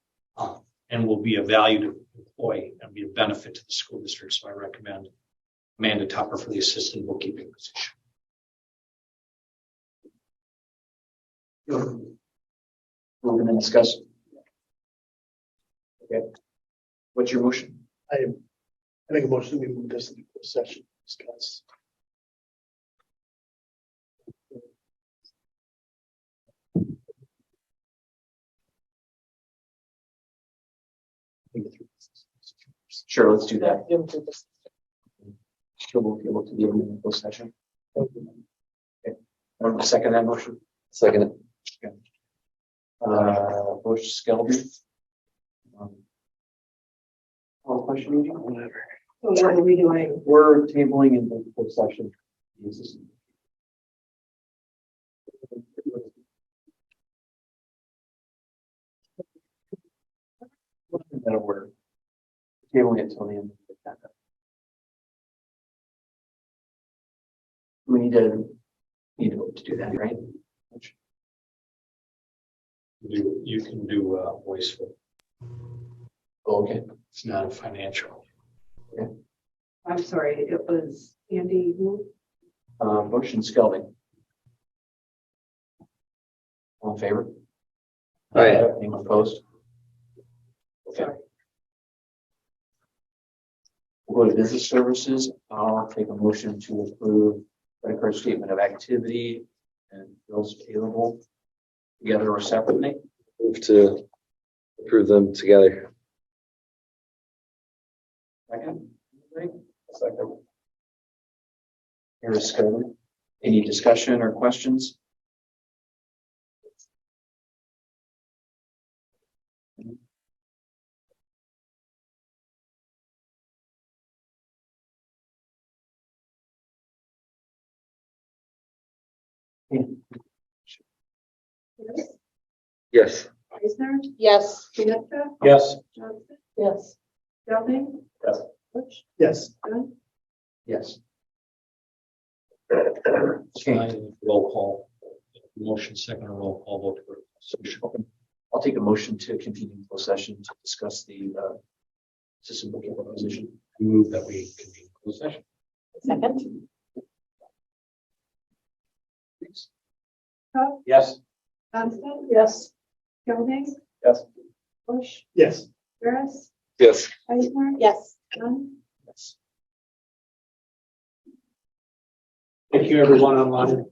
and will be a valued employee and be a benefit to the school district. So I recommend Amanda Tupper for the assistant bookkeeping position. We're going to discuss. Okay. What's your motion? I make a motion, we move this into closed session, discuss. Sure, let's do that. Sure, we'll be able to be in the closed session. Okay. Want to second that motion? Second. Bush, Skelby. Question, Eugene? Whatever. So what are we doing? We're tabling in the closed session. That'll work. Tabling it till the end of the agenda. We need to vote to do that, right? You can do voice vote. Oh, okay. It's not a financial. I'm sorry, it was Andy who? Bush and Skelby. All in favor? Aye. Anyone opposed? Okay. We'll go to business services. I'll take a motion to approve credit card statement of activity and bills payable together or separately. Move to approve them together. Second. Second. Here is Skelby. Any discussion or questions? Yes. Eisner? Yes. Pietrowski? Yes. Johnson? Yes. Gelding? Yes. Bush? Yes. Dunn? Yes. Roll call. Motion second roll call vote. for session. I'll take a motion to convene in closed session to discuss the system bookkeeper position. Move that we convene closed session. Second. Coe? Yes. Johnston? Yes. Gelding? Yes. Bush? Yes. Harris? Yes. Eisner? Yes. Dunn? Yes. Thank you, everyone online.